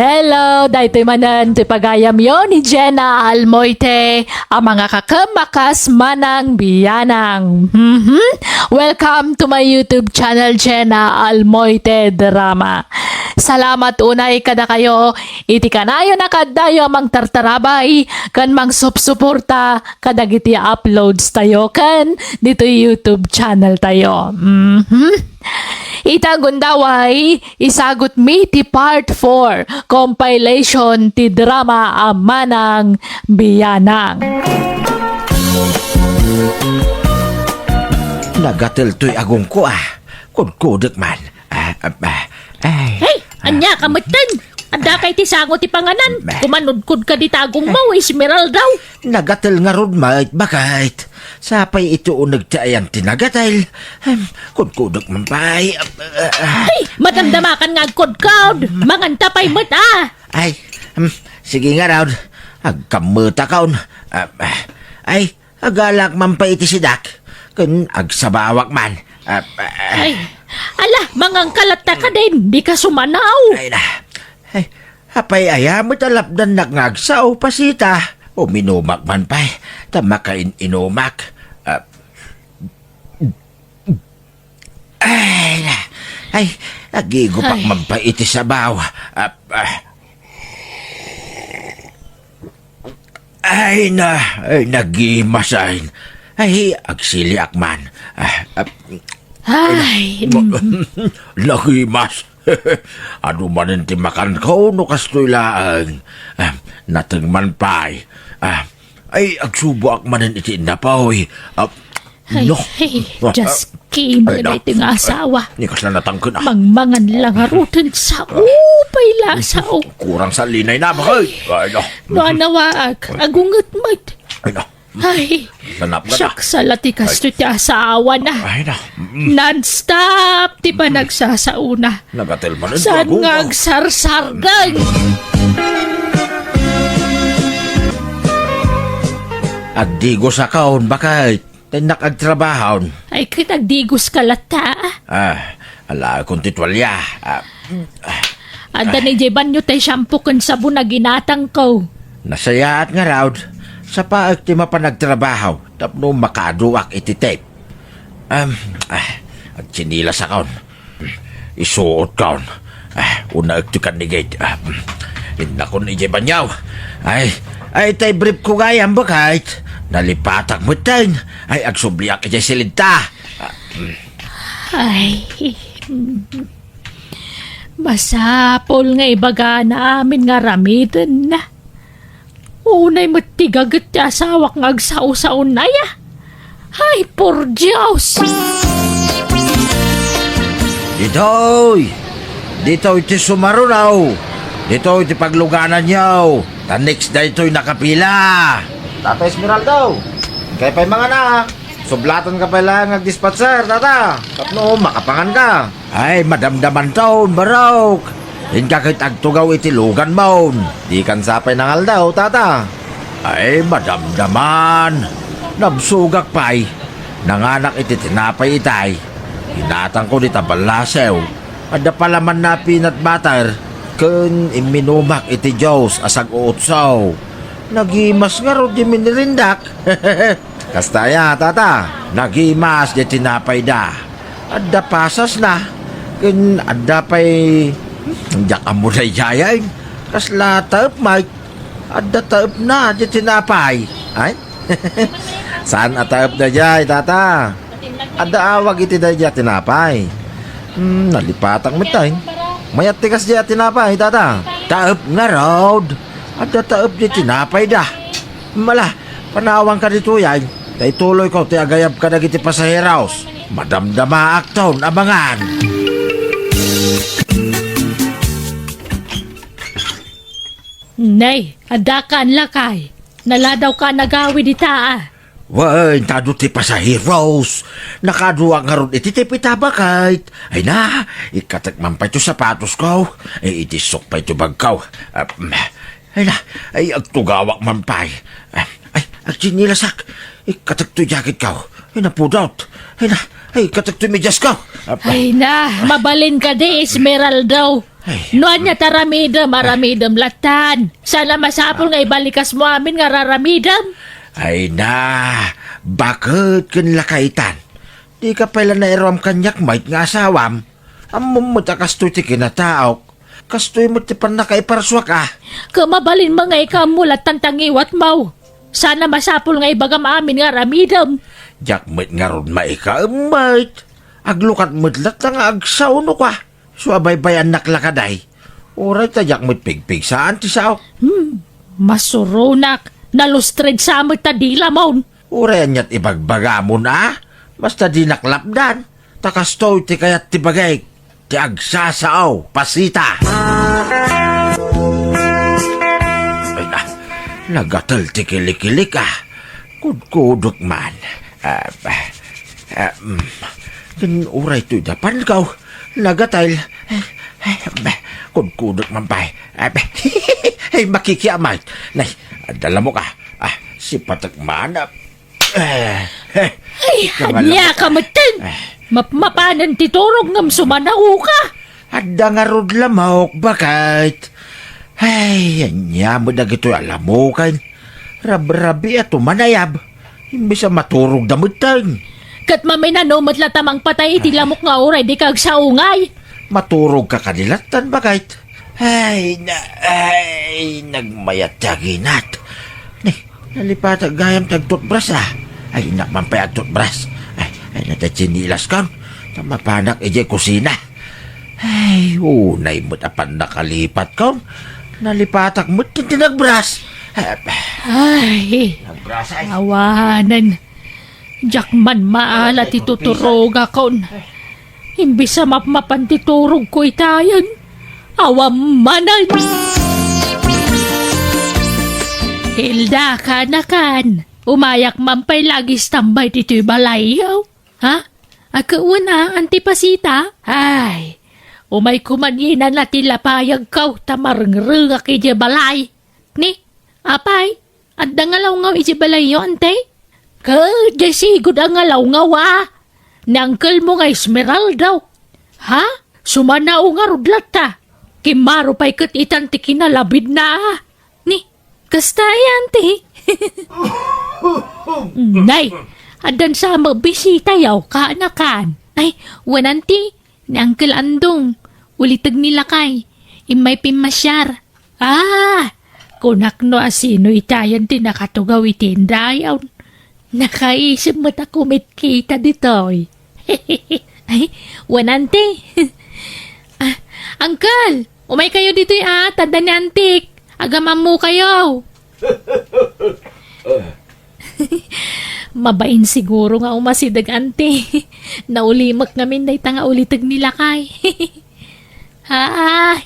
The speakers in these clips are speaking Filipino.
Hello, daytoy manan ti pagayam yo ni Jenna Almoite, ang mga kakamakas manang biyanang. Welcome to my YouTube channel, Jenna Almoite Drama. Salamat unay kada kayo, iti kanayo na kadayo mang tartarabay, kan mang supsuporta, kadagiti uploads tayo kan dito YouTube channel tayo. Itagundaway, isagot mi ti part 4, compilation ti drama Amanang Biyanang. Nagatil to'y agong ko Kudkudik man. Hey, anya kamatan. Anda kay ti sango ti panganan. Kumanudkod ka di tagong mo, Esmeralda daw. Nagatil nga rod mait bakit. Sapay ito o nagtayan tinagatil. Kudkudik man pa'y. Hey, madamdamakan nga agkod-kod. Manganta pa'y mata. Ay, sige nga raw. Agkamuta kaon. Ay, agalak man pa iti sidak. Kun agsabawak man. Ay, ala, mangangkalat na ka din. Di ka sumanaw. Ay na. Ay, hapay ayam talapdan nagngagsaw pasita. O minumak man pa. Tamakain inumak. Ay na. Ay, nagigupak Ay. man pa iti sabaw. Ay na. Ay, nagimasain. Ay, agsiliak man. Ay, Lahimas. Ano man ti makan ko no kastoy laan. Nateng man pa'y. Ay, agsubo ak manin iti napaw. ay, No. hey, just came Ay, na no. iti nga asawa. Ni kas na natangkin Mangmangan lang harutin sa upay lasaw. Kurang sa linay na ba kay? Ay, no. Naanawaag, agungat mat. Ay, no. Ay, Sanap ka na. saksa lati kasto ti asawa na. Ay, no. Non-stop ti pa nagsasauna. Nagatil man ito. Saan nga agsarsargan? Agdigo sa kaon bakit? Tinak agtrabahon. Ay, kitagdigos ka lata. Ala kong titwalya. Anda ni Jeban nyo tay shampoo kan sabon na ginatang ko. Nasayaat nga raw. Sa paag ti mapanagtrabaho. Tapno makaduak iti tape. Agsinila sa kaon. Isuot kaon. Una agtukan ni gate. Inakon ni Jebanyaw. Ay tay brief ko gayam bakit? Nalipatak mo tayo. Ay agsubliak iti silinta. Ay, masapol nga ibaga namin nga ramitan na. Unay matigagat ti asawak nga agsaw-saon na ya. Ay, por Diyos! Dito'y ti sumarunaw. Dito'y ti pagluganan niyaw. The next day to'y nakapila. Tata Esmeralda, kaya pa'y mga na. Sublatan ka pala ngag-dispatcher, tata. Tapno, makapangan ka. Ay, madamdaman taon, barok. Hindi ka kahit agtugaw itilugan maun. Di kan sapay ng aldaw, tata. Ay, madamdaman. Nabsugak pa'y. Nanganak iti tinapay itay. Hinatang ko ni tabalasew. Ada palaman na peanut butter. Kun iminumak iti Diyos asag uutsaw. Nagimas nga ro di minirindak. Kastaya, tata. Nagimas di tinapay da. Adda pasas na. Kun adda pa'y... Diyak mo na ijayay. Kasla taep, Mike. Adda taep na di tinapay. Ay? Saan ataep na jay, tata? Adda awag iti da jay tinapay. Nalipatang mitay. Mayat tikas jay tinapay, tata. Taep nga road. Adda taep di tinapay da. Mala, panawang ka dito yay. Tay tuloy ko ti agayab ka nagiti pasaheraos. Madamdama akton abangan. Nay, ada ka ang lakay. Naladaw ka nagawi di taa. Wan, tado ti pasaheros. Nakaduwa nga ron iti ti pitabakait. Ay na, ikatakman pa ito sapatos ko. Ay itisok pa ito bagkaw. Ay na, ay agtugawak man pa. Ay, agchinilasak. Ikatak to jacket ka. Ay napudot. Ay na, Ay, katagtumidyas ka. Ay na, mabalin ka di, Esmeralda. Ay. Noan niya taramidam, aramidam latan. Sana masapol nga ibalikas mo amin nga raramidam. Ay na, bakit kanila kaitan? Di ka pala na iram kanyak mait nga asawam. Amom mo ta kastoy ti kinataok. Kastoy mo ti pan na kaiparswa ka. Kamabalin mga ikamulat tantangiwat mau. Sana masapol nga ibagam amin nga ramidam. Jak mit nga ron maikaamait. Aglukat mitlat na nga agsauno ka. Suabay-bayan naklakaday. Oray ta jak mit pigpig saan ti sao. Masurunak, nalustred sa amoy tadila maun. Oray anyat ibagbaga mo na. Basta di naklapdan. Takastoy ti kayat ti bagay. Ti agsasaaw, pasita. Ay na, nagatal ti kilik-kilik ah. Kudkudok man. Oray to'y dapan kaw. Nagatal. Kudkudok man pa. Ay, makikiamay. Nay, dala mo ka. Si Patakman. Ay, hanya ka matan. Mapanan titurog ngam sumanaw ka. Adda nga rod lamok, bakit? Ay, anya mo na gito'y alam mo kain. Rab-rabi at umanayab. Imbis ang maturog damutan. Kat mamay na no, matlatamang patay, tilamok nga oray, di kag saungay. Maturog ka kanilatan, bakit? Ay, nagmayat taginat. Nalipat ang gayam tagtutbras ah. Ay, nakmampay ang tutbras. Ay, natachinilas ka. Mapanak ije kusina. Ay, unay mo't apan nakalipat ka. Nalipatak mo't tinagbras. Ay, Nagbras ay. awanan. Jakman maala tituturog akon. Imbis sa mapmapantiturog ko itayan. Awam manan. Hilda ka na kan. Umayak mampay lagi tambay dito'y balayaw. Ha? Akauna, antipasita? Ay, umay kumanyinan na tilapayag kaw tamarngrng aki di balay. Ni, apay, adda nga law ngaw iti balay yo, ante? Ka, di sigod ang ngalaw nga wa. Nangkel mo nga Esmeralda. Ha? Sumanaw nga rudlat ta. Kimaro pa'y kat itan ti kinalabid na. Ni, kasta yan, te. Nay, adan sa mabisita yaw kaanakan. Ay, wananti, ni Uncle Andong, ulitag nila kay, imay pimasyar. Kunak no asino itayan din nakatugaw itindayaw. Nakaisip mo ta kumit kita dito. Ay, wananti. Uncle, umay kayo dito tanda ni antik. Agaman mo kayo. Mabain siguro nga umasidag ante. Naulimak ngamin na itanga ulitag nila kay.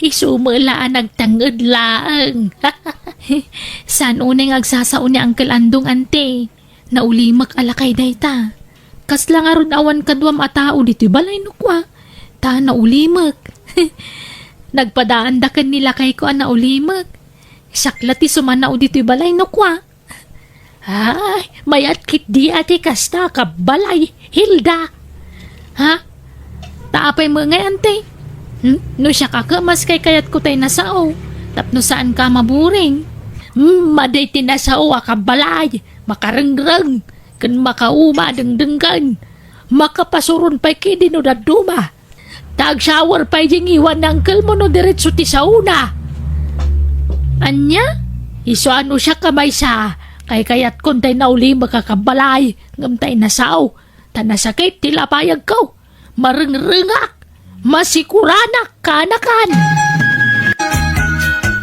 Isumulaan nagtangod laang. San unay agsasaon ni Uncle Andong ante. Naulimak alakay dayta. Kasla nga ron awan kadwam atao dito balay nukwa. Ta naulimak. Nagpadaan da kan nila kay ko naulimak. Saklati sumanao dito balay nukwa. Ay, mayat kit di ati kasta ka balay, Hilda. Ha? Taapay mo ngay ante. No siya kakamas kay kayat ko tayo nasao. Tapno saan ka maburing. Maday tinasao ka balay. Makarengreng. Kan makauma dengdenggan. Makapasuron pa'y kidi no daduma. Tag-shower pa'y jing iwan ng uncle mo no diretso ti sauna. Anya? Iso ano siya kamay sa... Kay kayat kon tay nauli makakabalay, ngam tay nasaw, tanasakit tilapayag ko, marengrengak, masikuranak kanakan.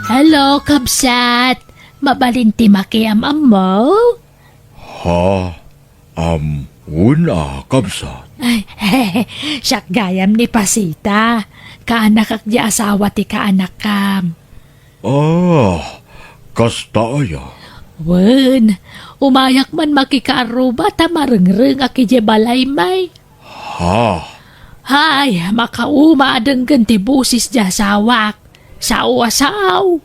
Hello, kabsat. Mabalinti makiamam mo? Una, kabsat. Ay, siyak gayam ni Pasita. Kaanak di asawa ti kaanak kam. Kasta aya. Wen, umayak man makikaaruba ta marengreng aki je balay may. Hay, makauma adeng ganti busis ja sawak. Sao-asaw.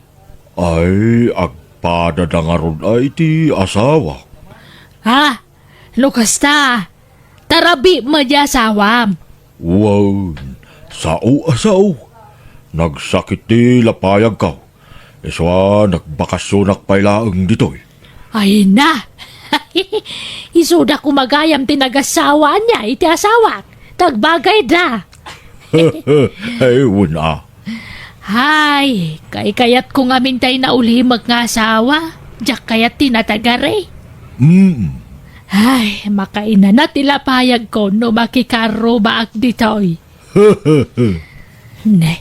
Ay, agpada da nga ron ay ti asawa. Ha? Lukasta. Tarabi mo di asawam. Wow, sao. Nagsakit di lapayag ka. Iswa, nagbakasyonak pailaang ditoy. Ay na. Isuda ko magayam tinagasawa niya iti asawak. Tagbagay da. Ay, wala. Hay, kayat ko nga mintay na ulimag nga asawa. Diyak kayat tinatagare. Ay, makaina na tilapayag ko no makikaro baak ditoy. Ne,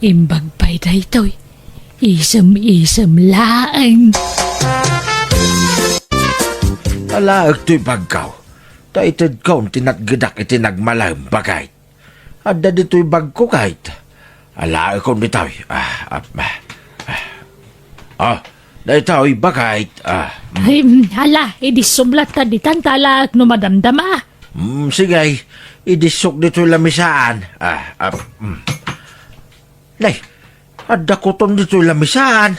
imbag pa'y da ito'y. Isem-isem laang. Ala, to'y bagkaw. Taitid kaw tinatgadak iti nagmalang bagay. Ada dito'y bagko kahit. Ala, ikaw dito'y. Dito'y bagay. Ay, hala, idisumlat ka ditan talag no madamdama. Sige, idisok dito'y lamisaan. Nay, ada ko ton dito'y lamisaan.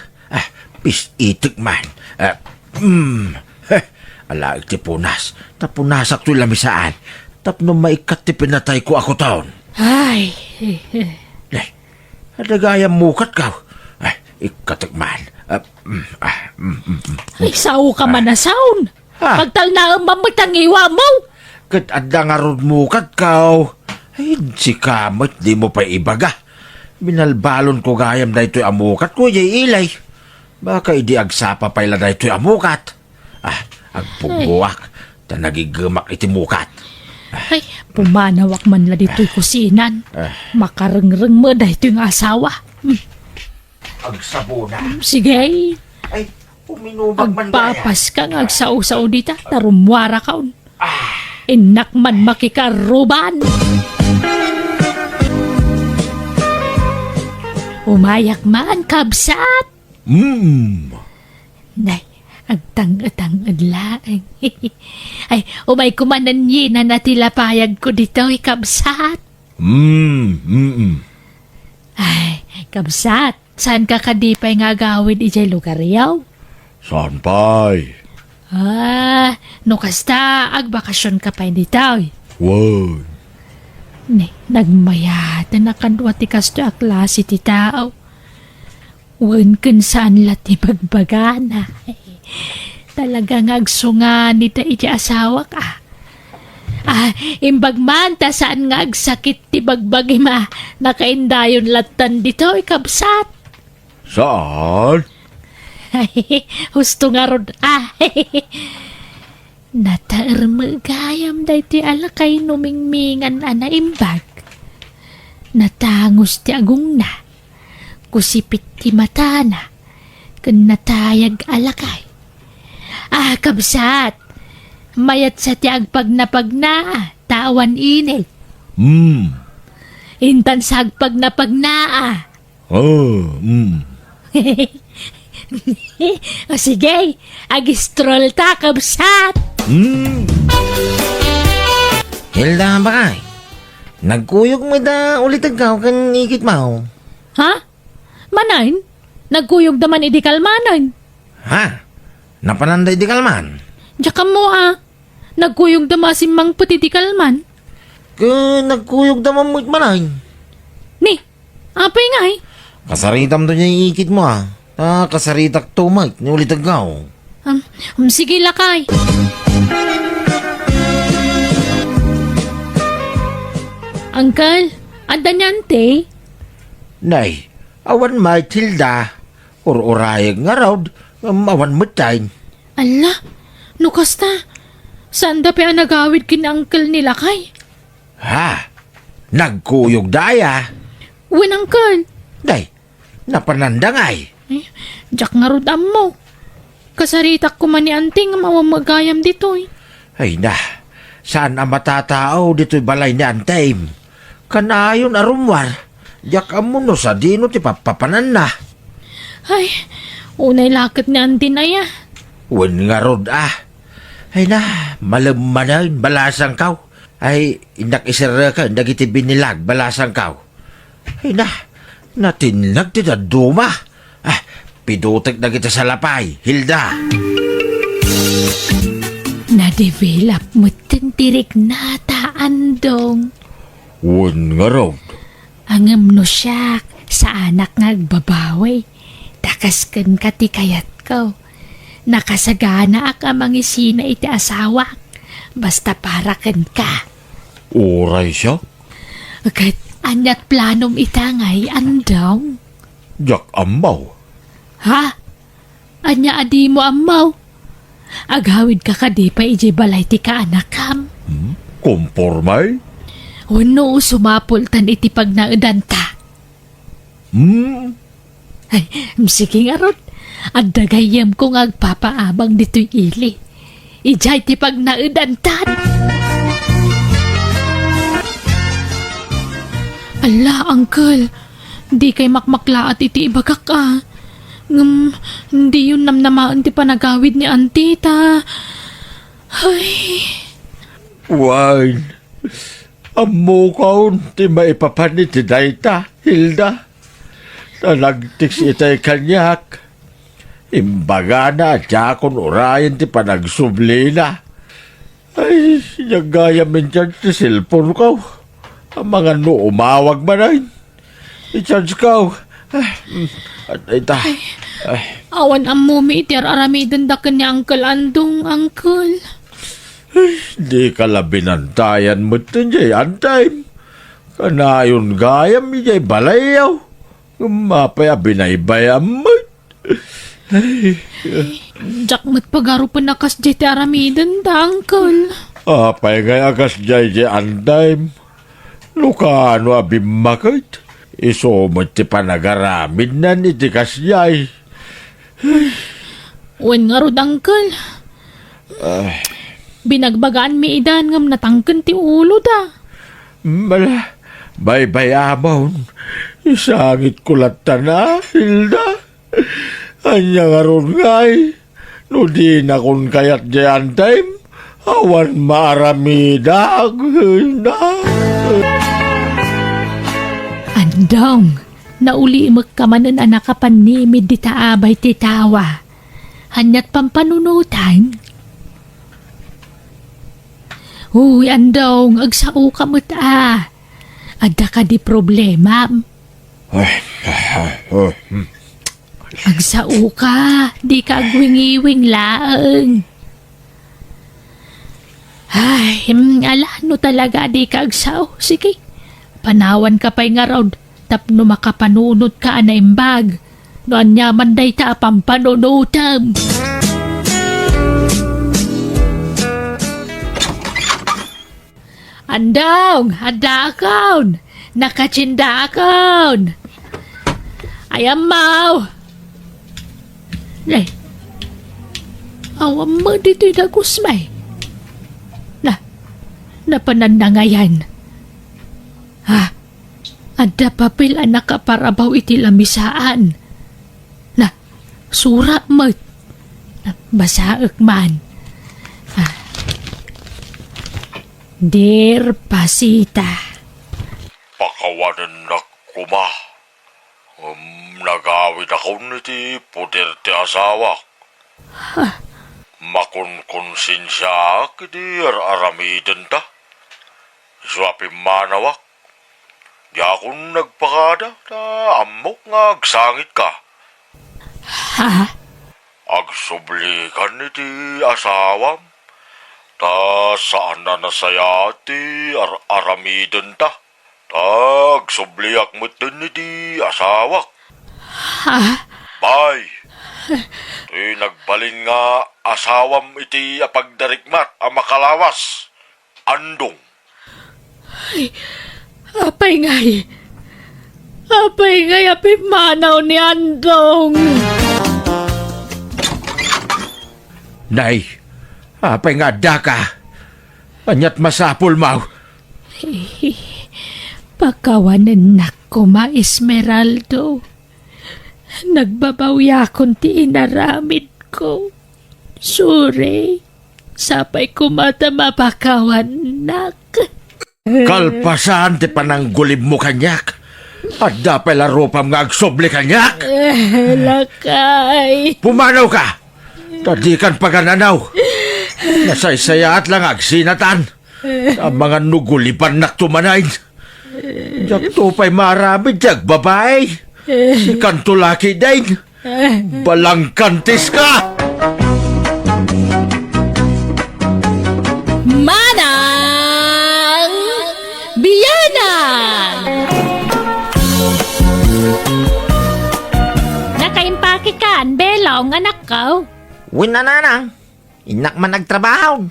Pis-itik man. Ala, iti punas. Tapunasak to'y lamisaan. Tapno maikat ti pinatay ko ako taon. Ay, Nay, ada gaya mukat ka. Ikatik man. ay sao ka man na sound. Ha? Pagtal na ang mamatangiwa mo. Kat ada nga rod mukat ka. Ay, si kamot, di mo pa ibaga. Binalbalon ko gayam da ito'y amukat ko, jay ilay. Baka idi agsapa pala da ito'y amukat. Agpuguak, ta nagigamak iti mukat. Ay, pumanawak man la dito'y kusinan. Makarengreng mo da ito'y ng asawa. Agsabuna. Sige, Ay, puminubag man gaya. agpapas ka nga agsaw-saw dita. Tarumwara ka. Inak man makikaruban. Umayak man, kabsat. Nay, agtang-atang adlaang. Ay, umay kumanan yi na natilapayag ko dito, kabsat. Ay, kabsat, saan ka kadipay nga gawin ijay lugar yaw? Saan pa'y? No kasta, agbakasyon ka pa dito. Wow. Ne, nagmayatan na kanwa ti kasto a klase ti tao. Wan kun saan lati bagbagana. Talagang agsungan nita iti asawa ka. Imbag man ta saan nga agsakit ti bagbagi ma. Nakaindayon latan dito, ikabsat. Saan? Husto nga rod. Nataermagayam da iti alakay numingmingan ana imbag. Natangos ti agong na. Kusipit ti mata na. Kun natayag alakay. Kabsat. Mayat sa ti agpag na. Tawan inil. Intan sa agpag na. O sige, agistrol ta, kabsat. Hilda ba kay? Nagkuyog mo da ulit ikaw kan ikit mo. Ha? Manain? Nagkuyog daman idi kalmanan. Ha? Napananday di kalman? Diyan mo Nagkuyog dama si Mang Puti di kalman. Nagkuyog da mamut manay. Ni, apay nga Kasaritam to niya ikit mo kasaritak tumag ni ulit ikaw. Sige lakay. Uncle, anda niyante? Nay, awan may Hilda. Urayag nga raw, awan matay. Ala, nukasta. Saan da pa nagawid kina uncle ni lakay? Ha? Nagkuyog daya. Win uncle. Day, napanandangay. Diyak nga rudam mo. Kasaritak ko man ni anting mawamagayam dito Ay na, saan ang matatao dito'y balay ni Antayim? Kanayon arumwar, yak amuno sa dino ti papapanan na. Ay, unay lakit ni antin na ya. Wen nga rod Ay na, malamanayin balasang kaw. Ay, inak isara ka, nagiti binilag balasang kaw. Ay na, natinlag ti duma. Pidutek na kita sa lapay, Hilda. Na-develop mo tintirik nata, Andong. Wan nga raw. Angam no siya sa anak nga agbabawi. Takaskan ka ti kayat ko. Nakasagana ak amang isina iti asawa. Basta para kan ka. Oray siya. Agad anyat planom itangay, Andong. Jak amaw. Ha? Anya adi mo amaw? Agawid ka kadi pa iji balay ti ka anakam. Kompormay? Wano sumapultan iti pag naudanta. Ay, sige nga ron. At dagayam kong agpapaabang dito'y ili. Ijay ti pag naudantan. Ala, uncle. Di kay makmaklaat iti ibagak ah. Hindi yun namnamaan ti panagawid ni Antita. Ay, Wan. Amo kaon ti maipapanit ti dayta, Hilda. Nalagtiks itay kanyak. Imbaga na, jakon orayan ti panagsubli na. Ay, sinagaya min dyan ti cellphone ko. Ang mga no umawag man ay. I-charge ko. At ita. awan ang mumi iti aramidan da ni Uncle Andong, Uncle. Di ka labinantayan mo ito jay antay. Kanayon gayam jay balayaw. Mapaya binaybayam mo. Jakmat pagaro pa nakas ti aramidan da, Uncle. Apay nga akas jay antay. Lukano abimakit. Iso mo ti panagaramid na ni ti kasyay. Wen nga rod, Uncle. Binagbagaan mi idan ngam natangken ti ulo da. Mala, baybayamon. Isangit kulatan na, Hilda. Anya nga ron ngay. No di na kun kayat jayan time. Awan maaramidag, Hilda. Andong, nauli magkamanan anak ka panimid di taabay ti tawa. Hanyat pampanunutan. Uy, Andong, agsao ka mo't Adda ka di problema. Agsao ka, di ka agwingiwing laeng. Ay, ala, no talaga di ka agsao. Sige, panawan ka pa'y nga raw. Tapno makapanunod ka na imbag. No anyaman day ta pampanunutam. Andong, hadakon. Nakachindakon. Ayam mau. Lay. Awam mo dito'y dagusmay. Napanandangayan. Ha? Adda papel anak kaparabaw iti lamisaan. Sura mo. Basaak man. Dear Pasita. Pakawanan na kuma. Nagawid ako niti puder ti asawa. Makunkonsensya kiti aramiden ta. Swapi manawak. Di akong nagpakada ta amok nga agsangit ka. Ha? Agsubli ka niti asawam. Ta saan na nasaya ti aramiden ta. Ta agsubliak mo din niti asawak. Ha? Bay! Tuy nagbalin nga asawam iti apagdarikmat ang makalawas. Andong. Apay ngay. Apay ngay apay manaw ni Andong. Nay, apay nga daka. Anyat masapul mau. Pagkawanan na ko ma Esmeraldo. Nagbabawya akong ti inaramid ko. Sorry. Sapay ko mata mapakawan nak. Kalpasan ti pananggulib mo kanyak. At dapay laropam nga agsobli kanyak. Lakay. Pumanaw ka. Tadi kan pagananaw. Nasaysaya at lang agsinatan. Ang mga nugulipan na tumanay. Jak to pa'y marami jak babae. Si kantulaki din. Balang kantis ka! Manang Biyanang! Nakaimpake ka, Belong, anak ko. Win na nanang. Inak man nagtrabaho.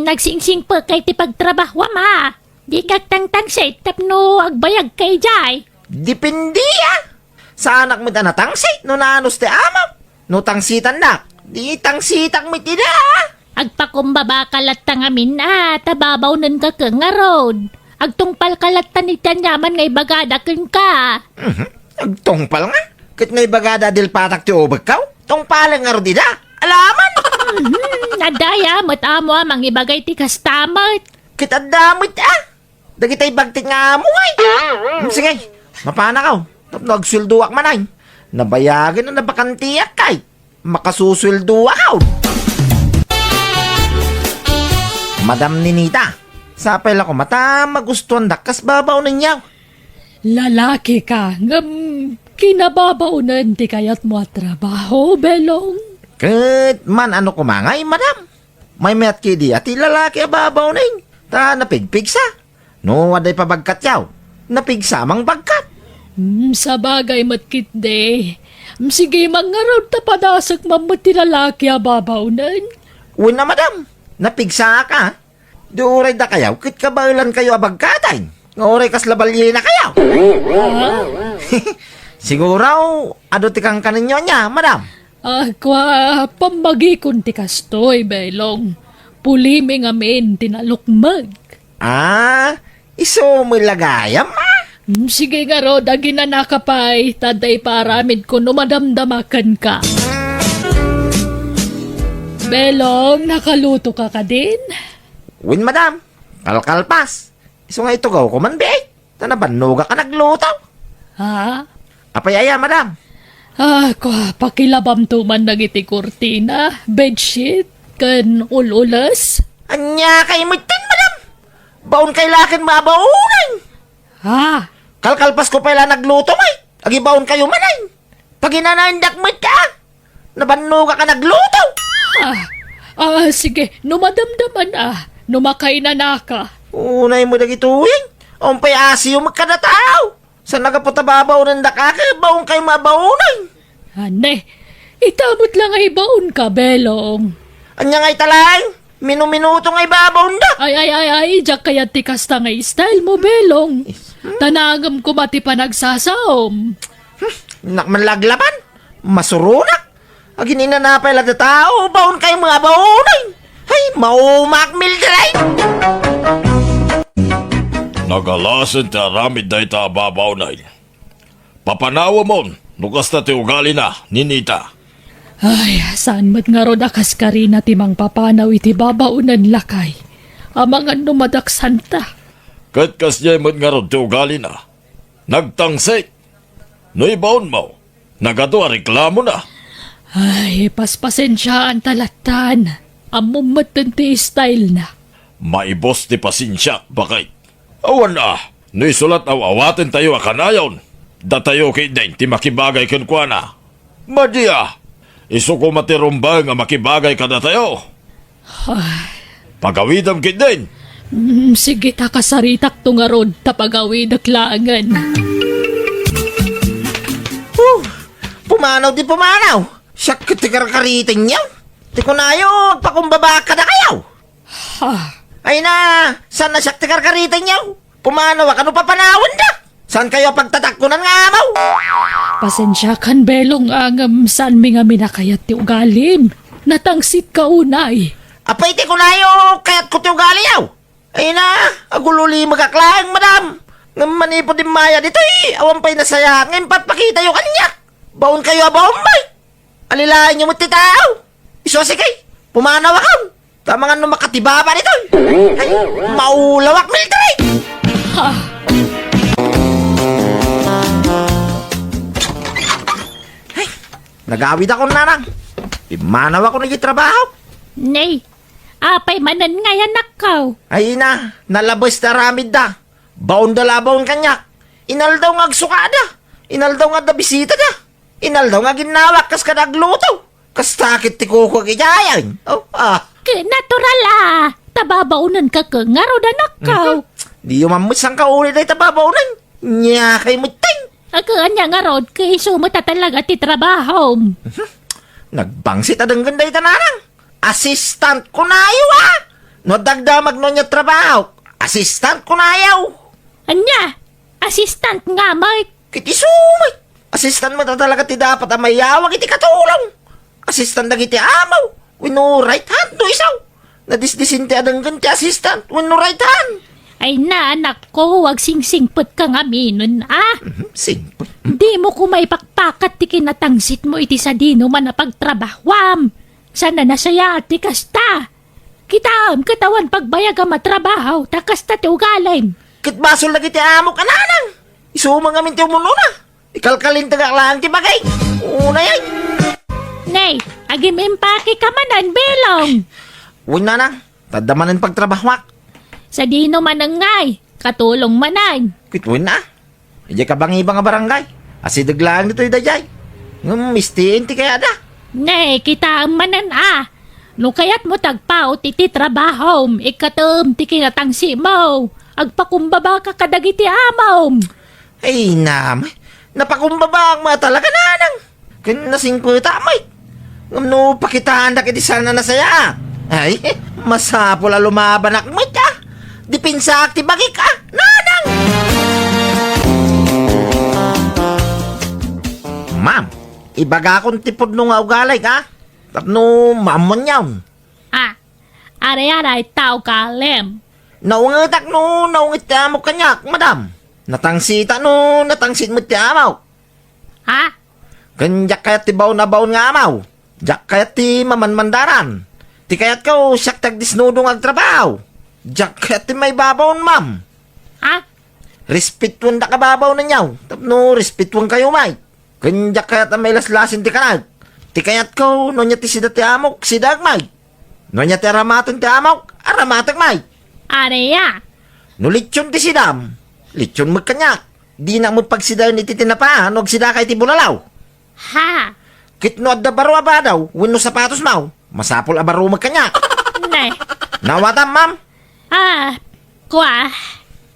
Nagsingsing pa kay ti pagtrabaho ma. Di kagtangtang sa tapno agbayag kay Jay. Dipindi Sa anak mo tanatangsit no nanos ti amaw. No tangsitan dak. Di tangsitak mo tida. Agpakumbaba kalat tangamin tababaw nun ka nga road. Agtungpal kalat tanitan yaman ngay bagada ken ka. Agtongpal nga. Kit ngay bagada dil patak ti obag kaw. Tongpalang nga ro dida. Alaman. Nadaya amo amang ibagay ti kastamot. Kit adamit Dagitay bagtit nga mo ay. Sige. Mapana kaw. Tapno agsulduak manay. Nabayagin na nabakantiyak kay. Makasusulduak kaw. Madam Ninita, sapay ko mata magustuhan dakas babaw ninyaw. Lalaki ka, kinababaunan ti kayat mo at trabaho, Belong. Kat man ano kumangay, madam. May met kidi at lalaki babaw ning. Ta napigpigsa. No, waday pabagkat yaw. Napigsa mang bagkat. Sa bagay matkit de. Sige, mga road ta padasak mamot ti lalaki ababaunan. Uy na madam, napigsa ka. Duray da kayaw, kit kabalan kayo abagkatay. Ngoray kas labalye na kayaw. Siguro, ado ti kang kaninyo niya, madam. Kwa pambagi kun ti kastoy, Belong. Pulimi ngamin tinalukmag. Iso mo lagayam Sige nga ro, dagi na nakapay, taday paramid ko numadamdamakan ka. Belong, nakaluto ka din? Win madam, kalkalpas. Iso nga ito gaw ko man be. Tanabanuga ka naglutaw. Ha? Apayaya madam. Kwa pakilabam tuman nagiti kurtina, bedsheet, kan ululas. Anya kay mutin madam. Baon kay lakin mabaunan. Ha? Kalkalpas ko pala nagluto may. Agibaon kayo manay. Pag inanandak mo ka. Nabanuga ka nagluto. Sige, numadamdaman numakay na naka. Unay mo dagituin. Umpay asiyo magkadataw. Sa nagapotababaw ng dakaka, baon kayo mabaunan. Ane, itamot lang ay baon ka, Belong. Anya ngay talay. Minuminuto ngay babaw da. Ay, jak kaya tikas ta ngay style mo, Belong. Tanagam ko mati pa nagsasaom. Nakmanlaglaban. Masurunak. Agin inanapay lang na tao. Baon kayo mga baonay. Ay, maumakmil dalay. Nagalasan ti aramid da ita babaw na. Papanawa mo, nukas na ti ugali na, Ninita. Ay, saan mat nga ro dakas ka rin na timang papanaw iti babaunan lakay. Amangan numadak santa. Kat kas niya mo nga ron ti ugali na. Nagtangsik. No ibaon mo, nagado reklamo na. Ay, paspasensyaan talatan. Amumatan ti style na. Maibos ti pasensya, bakit? Awan no isulat awawatin tayo akanayon. Datayo kay din ti makibagay kan kwa na. Madia, iso ko matirumbang nga makibagay ka na tayo. Pagawidam kay din. Sige ta kasaritak tungarod tapagawid aklangan. Pumanaw di pumanaw. Siyak katikarkaritin niyo. Di ko na yun, pakumbaba ka na kayaw. Ay na, saan na siyak tikarkaritin niyo? Pumanaw, ano papanawan na? Saan kayo pagtatakkunan nga amaw? Pasensya kan Belong angam saan mi nga minakayat ti ugalim. Natangsit ka unay. Apay ti ko na yun, kaya't ko ti ugali yaw. Ay na, agululi magaklang, madam. Ng manipo din maya dito awan pa'y nasaya. Ngayon patpakita yung kanya. Baon kayo abombay. Alilahin niyo mo ti tao. Isosikay, pumanaw ako. Tama nga nung makatibaba nito. Ay, maulawak military. Ay, nagawid ako narang. Imanaw ako naging trabaho. Nay, Apay manan nga anak ko. Ay na, nalabas na ramid da. Baon da labaon kanyak. Inal daw nga agsukada. Inal daw nga da bisita da. Inal daw nga ginawak kas kadagluto. Kas takit ti kuko gijayan. Oh, Natural Tababaunan ka ka nga ro anak ko. Di yung mamusang ka uli na itababaunan. Nya kay muting. Anya nga ro, kay sumata talaga ti trabaho. Nagbangsit adang ganda itanarang. Assistant ko na ayaw No dagdamag no niya trabaho. Assistant ko na ayaw. Anya, assistant nga Mike. Kiti sumay. Assistant mo na talaga ti dapat ang mayawag iti katulong. Assistant na iti amaw. Wino right hand no isaw. Nadisdisinte adang ganti assistant. Wino right hand. Ay na anak ko, wag singsingpot ka nga minon Simple. Di mo ko maipakpakat ti kinatangsit mo iti sa dino man na pagtrabahwam. Sana nasaya ti kasta. Kitaam katawan pagbayag ang matrabaho, takasta ti ugalim. Kit basol lagi ti amo kananang. Isumang amin ti umuno na. Ikalkalin tagak lang ti bagay. Una yan. Nay, agim impake ka manan belong. Una na. Tadamanan pagtrabahwak. Sa dino manangay, katulong manan. Kit una. Ija ka bang ibang barangay. Asidag lang dito idajay. Mistiin ti kaya da. Nay, kita ang manan No kayat mo tagpaw ti trabaho, ikatum ti kinatangsi mo. Agpakumbaba ka kadagiti amaw. Ay namay. Napakumbaba ang mga talaga nanang. Kinasing ko tamay. No pakitaan da kiti sana nasaya. Ay, masapula lumaban akmat ka. Dipinsa akti bagi ka. Nanang! Ma'am, ibaga akong tipod nung ugalay ka. Tapno mamon yawn. Aray-aray tao ka, Lem. Naungitak no, naungit mo kanyak, madam. Natangsita no, natangsit mo ti amaw. Kanyak kayat ti baon na baon nga amaw. Jak kayat ti mamanmandaran. Ti kayat ko, siyak tagdisnudong agtrabaho. Jak kayat ti may babaon, ma'am. Respetwan da kababaw na nyaw. Tapno, respetwan kayo, may. Kanyak kayat ang may laslasin ti kanag. Ti kayat ko, no niya ti sida ti amok, sidag, may. No niya ti aramatan ti amok, aramatag, may. Areya. No litsyon ti sidam, litsyon magkanyak. Di na mo pagsidayon iti tinapa, no agsida kay ti bulalaw. Kitno adda baro abadaw, wino sapatos maw, masapol abaro magkanyak. Nay. Nawatam, ma'am. Kwa.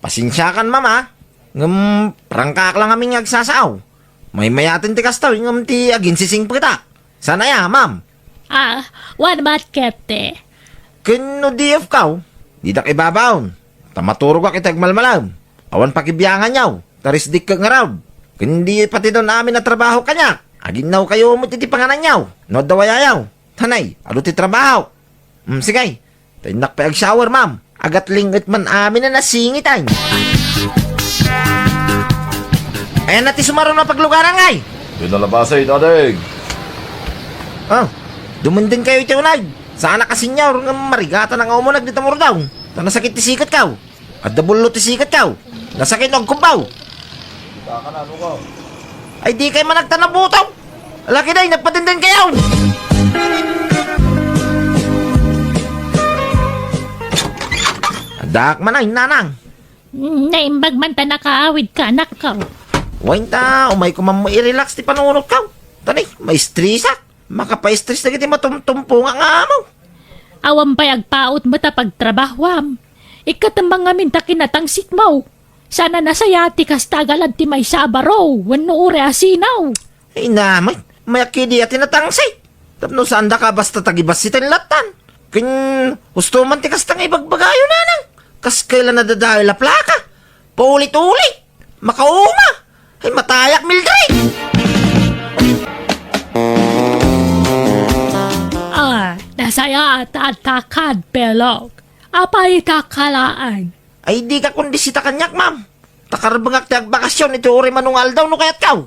Pasensya kan, ma'am, prangkak lang aming agsasaaw. May mayatin ti kastaw, yung ti agin sising pagita. Sana ya, ma'am. What about kete? Kino DF kaw, di dak ibabaon. Tamaturo ka kitag malmalaw. Awan pakibiyangan yaw, tarisdik ka ngaraw. Kundi pati doon namin na trabaho kanya. Aginaw kayo mo ti panganan yaw. No dawayayaw. Tanay, alo ti trabaho. Sige, tinak pa ag-shower, ma'am. Agat lingit man amin na nasingitan. Ayan na ti sumaro na paglugaran ngay. Pinalabasay, dadeng. Dumundin kayo iti unay. Sana kasinyaw, nga marigata na nga umunag dito mo daw. Nasakit ti sikat kaw. At dabulo ti sikat kaw. Nasakit og kumbaw. Ay di kayo managtanabutaw. Laki day, nagpatindin kayo. Adak man ay nanang. Naimbag man ta nakaawid ka, anak ko. Wain ta, umay ko man mo i-relax ti panunod kaw. Tanay, may stressa. Makapa-stress na kiti matumtumpo nga mo. Awam pa'y agpaot mo ta pagtrabahwam. Ikatambang ngamin ta kinatangsit mo. Sana nasayati kas tagalad ti may sabaro. Wano ure asinaw. Ay namay, may akidi at tinatangsit. Tapno saan da ka basta tagibas si latan. Kin, gusto man ti kas tang ibagbagayo nanang. Kas kailan nadadayo la plaka. Paulit-ulit. Makauma. Ay matayak Mildred. Nasaya tatakad pelog. Apay kakalaan. Ay di ka kundi si takanyak, ma'am. Takarbangak ti agbakasyon ito uri manungal daw no kayat kaw.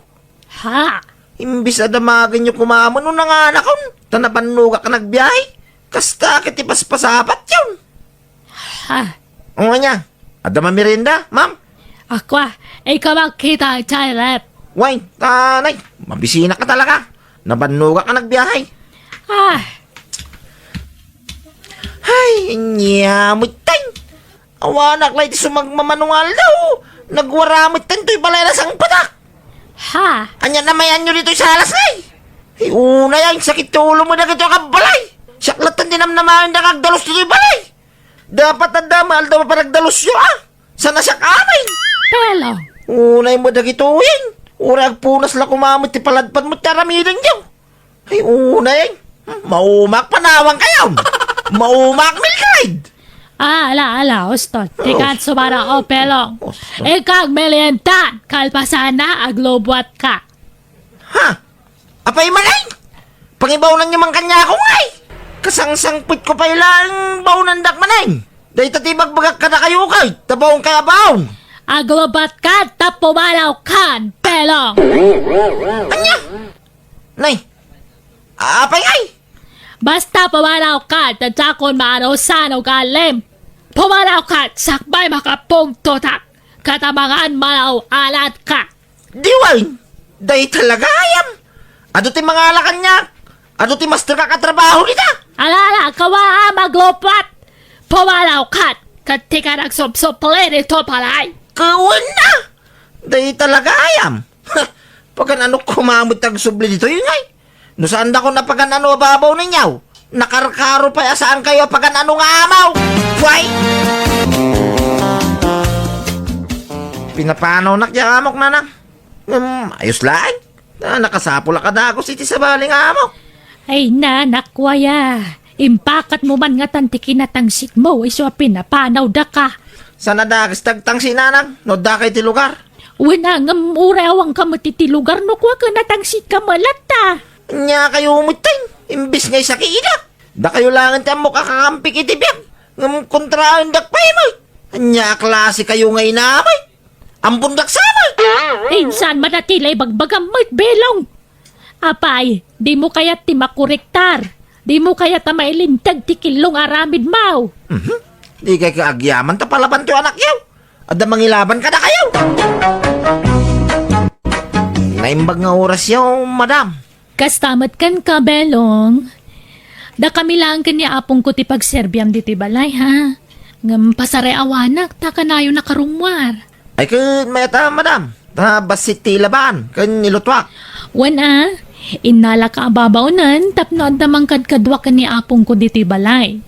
Imbis adamagan nyo kumamon no nanganakon. Tanapanuga ka nagbiyahe. Kasta kiti paspasapat yun. O nga niya, adama merinda, ma'am. Akwa, ikaw magkita chilet. Why, tanay, mabisina ka talaga. Nabanuga ka nagbiyahe. Ay, nyamit tayo. Awanak lang iti sumagmamanungal daw. Nagwaramit tayo to'y balay na sang patak. Ha? Anya namayan nyo dito sa alas ngay. Ay, una yan, sakit tulo mo na gito kang balay. Saklatan din naman na kagdalos dito yung balay. Dapat na damal daw pa nagdalos yun Sana siya kamay. Pelong. Unay mo na gito yan. Urag punas lang kumamit ti paladpad mo taramidan nyo. Ay, unay. Maumak panawang kayo. Maumak milgrade. Ala, ustot. Tikat sumara o pelong. Ikag melientan, kalpasana aglobwat ka. Ha? Apay manay? Pangibaw lang naman kanya ako ngay. Kasangsangpit ko pa ilang baunandak manay. Dahil tatibag-bagak ka na kayo kay. Tabawang kaya baon. Aglobat ka, tapumalaw kan, pelong. Anya? Nay. Apay ay. Basta pumalaw ka, tatsakon maanosan o galim. Pumalaw ka, sakbay makapong totak. Katabangan malaw alat ka. Diway. Dahil talaga ayam. Ado ti mga alakan niya. Ado ti master ka katrabaho nita. Alala, kawa maglopat. Pumalaw ka, katika nagsopsopalin ito palay. Kawan na. Dahil talaga ayam. Pagkan ano kumamot ang subli dito yun ay. No saan ko na pagkan ano babaw ninyaw. Nakarkaro pa saan kayo pagkan ano nga amaw. Why? Pinapanaw nakyaamok na na. Ayos lang. Nakasapula ka na ako siti sa baling amok. Ay nanakwaya. Impakat mo man nga tantikin na tangsit mo, iso pinapanaw da ka. Sana dagis tagtang sinanang. No da kay ti lugar. Wala nga murewang ka matitilugar no kwa ka natangsit ka malata. Nya kayo umutay. Imbis ngay sa kiidak. Da kayo langan ti amok akakampik itibiyag. Ngam kontraan dakpay mo. Nya klase kayo ngay namay. Ampun daksamay. Insan manatilay bagbagam mo't belong. Apay, di mo kaya ti makurektar. Di mo kaya ta mailintag ti kilong aramid mau. Di kay kaagyaman ta palaban ti anak yaw. Adda mangilaban ka na kayo. Naimbag nga oras yaw, madam. Kastamat kan ka, belong. Da kami lang kan ni apong ko ti pagserbyam diti balay, ha? Ngam pasare awanak, ta kanayo nakarumwar. Ay kun meta, madam. Ta basit ti laban, kun nilutwak. Wana, inala ka ababaunan, tapno at damang kadkadwa ka ni apong ko diti balay.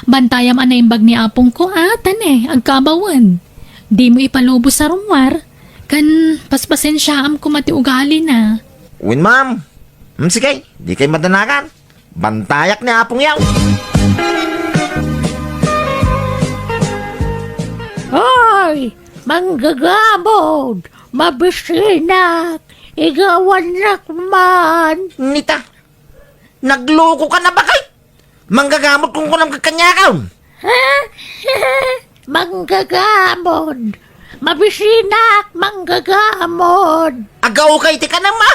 Bantayam anaimbag ni apong ko, tane, agkabawan. Di mo ipalubos sa rumwar, kan paspasensyam ko mati ugali na. Win, ma'am. Sige, di kay madanakan. Bantayak ni apong yaw. Hoy! Manggagamod! Mabisinak! Igawanak man! Nita, nagloko ka na ba kay? Manggagamot kung kunang kakanyakaw. Manggagamod! Mabisinak! Manggagamod! Agaw kay ti ka na ma.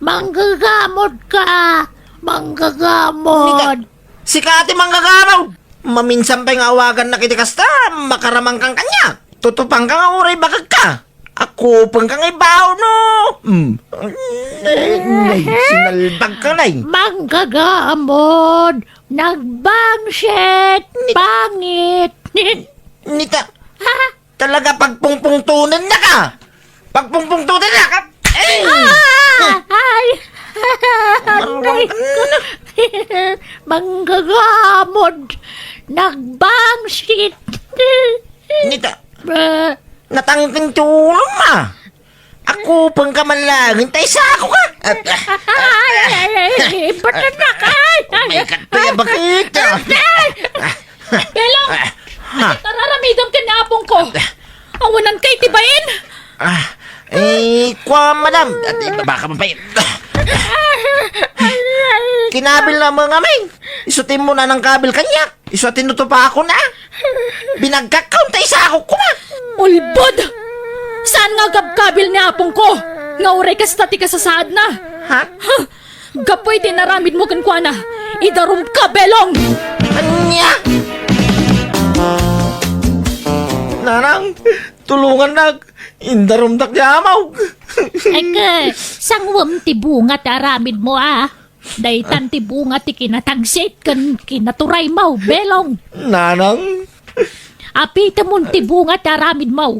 Manggagamod ka! Manggagamod! Si Kati manggagamot. Maminsan pa yung awagan na kitikasta, makaramang kang kanya. Tutupang kang auray bagag ka. Ako pang kang ibaw, no? Sinalbag ka na eh. Manggagamod! Nagbangshit! Pangit! Nita, talaga pagpungpungtunan na ka. Pagpungpungtunan na ka. Eh! Ay! Aray ko! Manggagamod! Nagbangshit! Nita, natangking tulong ma. Ako pang kamalangin, tayo sa ako ka. Ay! Ba't na ka? May kataya bakit? Belong! Tararamidam kinapong ko! Awanan kay tibayin! Kwa madam. Baka mapay. Kinabil na mga may. Isutin mo na ng kabil kanya. Isutin to pa ako na. Binagkakaw tayo sa ako kuma. Ulbod! Saan nga gabkabil ni apong ko? Nga uray ka stati ka sa saad na. Ha? Gapoy tinaramid mo kan kwa na. Idarum ka, Belong! Anya? Nanang, tulungan na. Indarumdak yamaw. Eka, sangwam ti bunga taramid mo Daytan ti bunga ti kinatangsit kan kinaturay mo, belong. Nanang, Apita mo ti bunga ti aramid mo.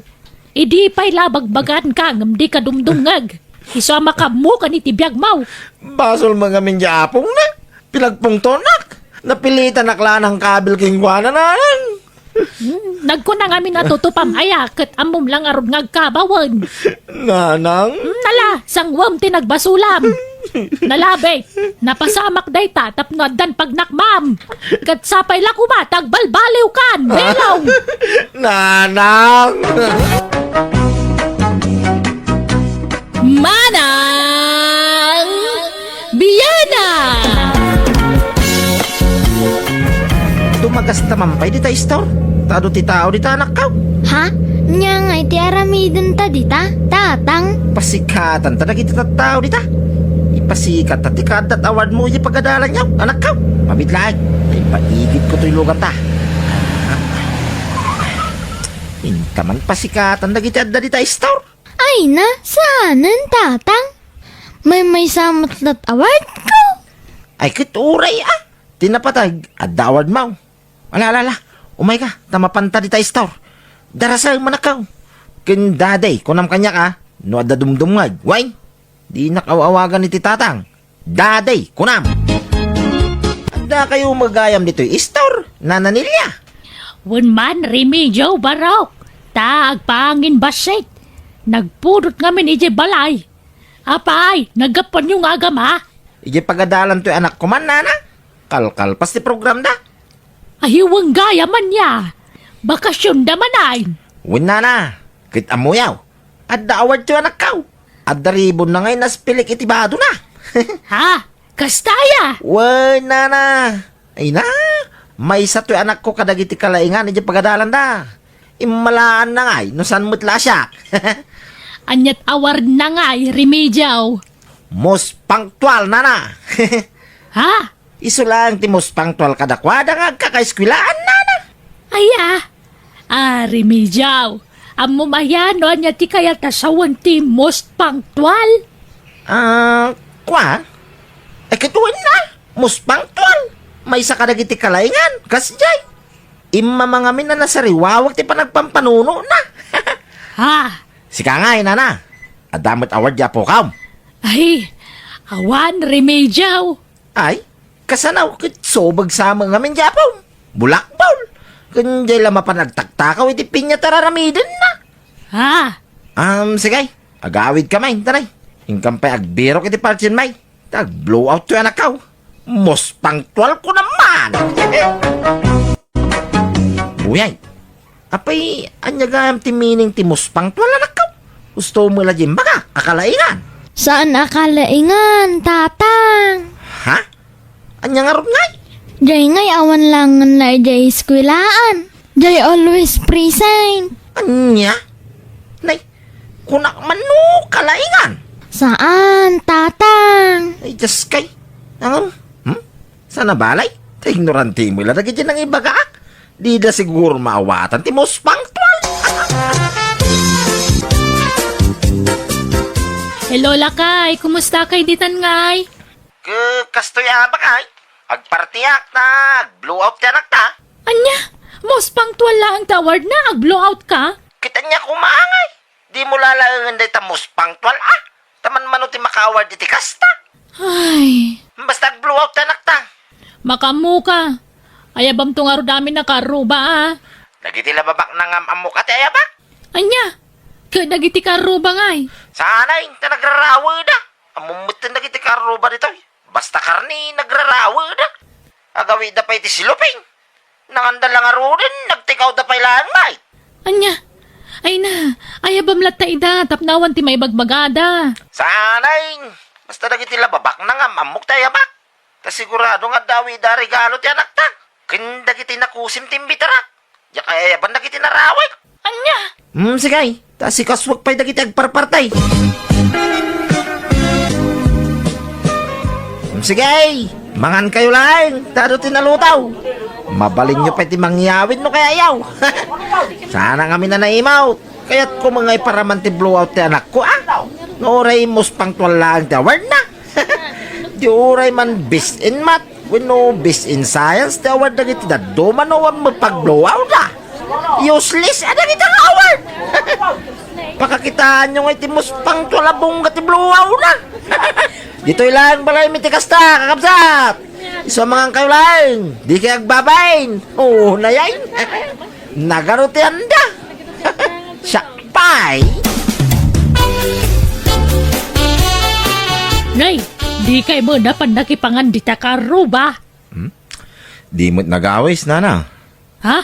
Idi pa'y labagbagan ka ngam di ka dumdungag. Isama ka mo ka ni tibiyag mo. basol mga minjapong na. Pilagpungtonak. Napilitan nakla ng kabil kingwana nanang. Nagkunang amin natutupam ayaket amom lang aron ngagkabawan. Nanang, Nala, sangwam ti nagbasulam. Nalabe, napasamak day tatap no adan pagnakmam. Kat sapay la kumatag balbaliw kan, belaw. nanang. Manang Biyana! Tumagas tamampay di ta store. Tado ti tao di ta anak kaw. Ha? Nya nga iti aramiden ta dita? Tatang? Pasikatan ta dagiti tattao di ta. Ipasikat ta ti kadat award mo yung pagadalan niyaw, anak kaw. Pamidlaay, ay paigid ko to'y lugar ta. Intaman pasikatan dagiti adda di ta store. Ay na, saanan tatang? May samot lat award ko? Ay kituray Tinapatag, adda award mo. Alala, umay ka, tamapanta di ta store. Darasay manakaw. Kindaday, kunam kanya ka, no adda dumdumag. Why? Di nakawawagan ni ti tatang. Daday, kunam. Adda kayo magayam dito'y store, nananilya. Wen man remedyo barok. Taag pangin basit. Nagpudot ngamin ije balay. Apay, nagapon yung agam ha. Ije pagadalan to'y anak ko man, nana. Kalkal pas ti program da. Ahiwang gaya man niya. Bakasyon da manay. Win nana, kit amuyaw. Adda award to'y anak kaw. Adda ribon na ngayon naspilik itibado na. Ha? Kastaya. Win nana. Ay na, may isa to'y anak ko kadagiti kalaingan ije pagadalan da. Imalaan na ngay, no san mutla siya. Anyat award na nga remedyo. Most punctual, nana. Ha? Iso lang ti most punctual kadakwada nga kakaeskwilaan, nana. Aya. Remedyo. Amo mayano anya ti kaya tasawan ti most punctual. Kwa? Ay katuin na, most punctual. May isa kadagiti kalaingan, kasjay. Imma mga min na nasariwawag ti panagpampanuno na. Ha? Sika nga, nana. Adamot award ya po kam. Ay, awan remedyo. Ay, kasanaw kit sobag sa mga min japo. Bulakbol. Kundi lang mapanagtaktakaw iti pinya tararamidin na. Ha? Sige. Agawid ka may, taray. Ingkam pa agbiro kiti partin may. Tag blow out to anak kaw. Most punctual ko naman. Buyay. Apay, anyagayam ti meaning ti most punctual anak kaw. Gusto mo la jim baka, akalaingan. Saan akalaingan, tatang? Ha? Anya nga ron ngay? Jay ngay awan lang na jay skwilaan. Jay always present. Anya? Nay, kunak man no, kalaingan. Saan, tatang? Ay, just kay. Sana balay? Ta ignorante mo ilalagay dyan ng ibaga. Di na siguro maawatan ti most punctual. Hello lakay, kumusta kay ditan ngay? Kastoy ba kay? Agpartiyak na, blow out ka anak ta. Anya, most punctual lang ang taward na, ag-blowout ka? Kita niya kumaangay. Di mo lalaangan day ta most punctual Taman manuti makaward iti kasta. Ay, Basta ag-blow out ka anak ta. makamu ka. Ayabam tong aro dami na karuba Nagitila babak na ngam amok ati ayabak. Anya, nagiti karuba ngay. Sanay, ta nagrarawa da. Amumutin nagiti karuba dito. Basta karni, nagrarawa da. Agawi da pa iti siluping. Nanganda lang aro din, nagtikaw da pa ilangay. Anya, ay na, ayabam lata ida, tapnawan ti may bagbagada. Sanay, basta nagiti babak na ngam amok ta ayabak. Ta sigurado nga dawi da regalo ti anak ta. Kindagiti nakusim timbitarak. Ya kaya yaban nagiti naraway. Anya, Sige. Ta si kaswag pa'y dagiti agparpartay. Sige. Mangan kayo lang. Tado tinalutaw. Mabalin nyo pa iti mangyawin no kaya yaw. Sana kami na naimaw. Kaya't ko mga iparaman ti blowout ti anak ko Nooray most punctual lang ti award na. Di oray man best in math, when no best in science, the award na kita na duman no ang magpag-blowout na. Useless, ano kita ng award? Pakakitaan nyo nga itimos pang tulabong kati blowout na. Dito ilang balay mitikasta, kakabsat. Isa mga kayo lang, di kaya agbabain. Oo, nayayin. Nagarutihan da. Sakpay. Nay, di kay mo na pandakipangan di takaro ba? Di mo't nag-awis, nana. Ha?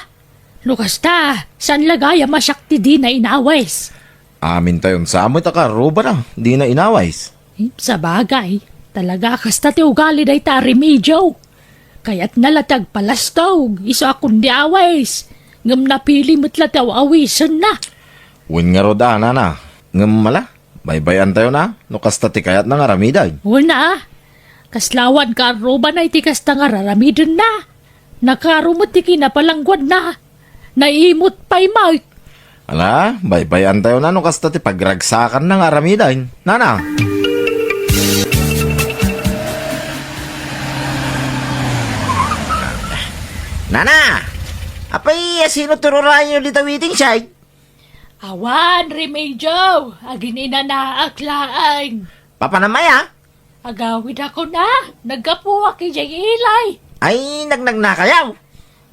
Lukas ta, saan lagaya masyakti di na inawes? Amin tayon sa amoy takaro ba na? Di na inawis. Sa bagay, talaga kasta ti ugali day ta remedyo. Kaya't nalatag palastog, iso akong di awes. Ngam napili mo't lataw awisan na. Win nga roda, nana. Ngam mala, baybayan tayo na. No kasta ti kayat na nga ramiday. Una, kaslawan ka aroba na iti kasta nga raramidin na. Nakarumot ti kinapalangguad na. Naimot pa'y Mike. Ala, baybayan tayo na. No kasta ti pagragsakan na nga ramiday. Nana. Nana! Apay, sino tururayan yung litawiting siya? Awan, remedyo. Agin na aklaan. Papanamaya? Agawid ako na. Nagkapuwa ki jay ilay. Ay, nagnagna kayaw.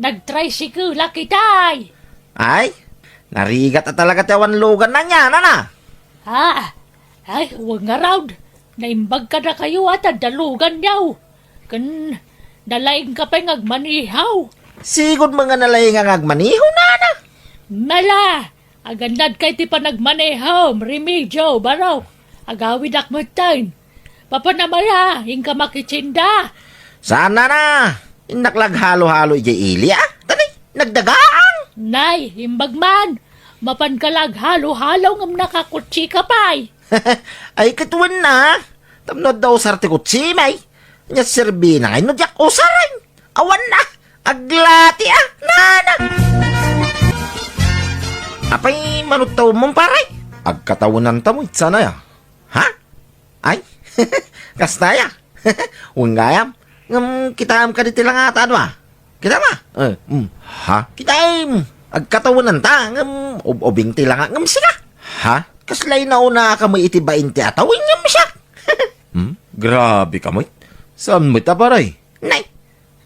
Nag-tricycle kitay. Ay, narigat at talaga tawan lugan na niya, nana. Ha? Ay, huwag nga raw. Naimbag ka na kayo at dalugan niyaw. Kan, dalaing ka pa'y ngagmanihaw. Sigod mga nalay nga ngagmaniho, nana. Mala, agandad kay ti pa nagmanihaw. Remedyo, baraw. Agawid akmatan. Papanamaya, hingka makitsinda. Saan, nana? Inaklag halo-halo ijay ili, ah. Tanay, nagdagaan. Nay, himbag man. Mapankalag halo-halo ngam nakakutsi ka pa'y. Ay, katuwan na. Tamnod daw sa artikutsi, may. Nya serbi na ngayon, nodyak usaran. Awan na. Aglati, ah, nana. Apay, manutaw mong paray. Agkatawunan tamo, sana ya. Ha? Ay, kastaya. Ungayam. Kitaam ka dito lang ata, ano ah? Kita ma? Ha? Kitaam. Agkatawunan ta. Ubing tila nga. Sika. Ha? Kaslay na una ka mo itibain ti atawin niya siya. Grabe ka mo. Saan mo ita paray? Nay,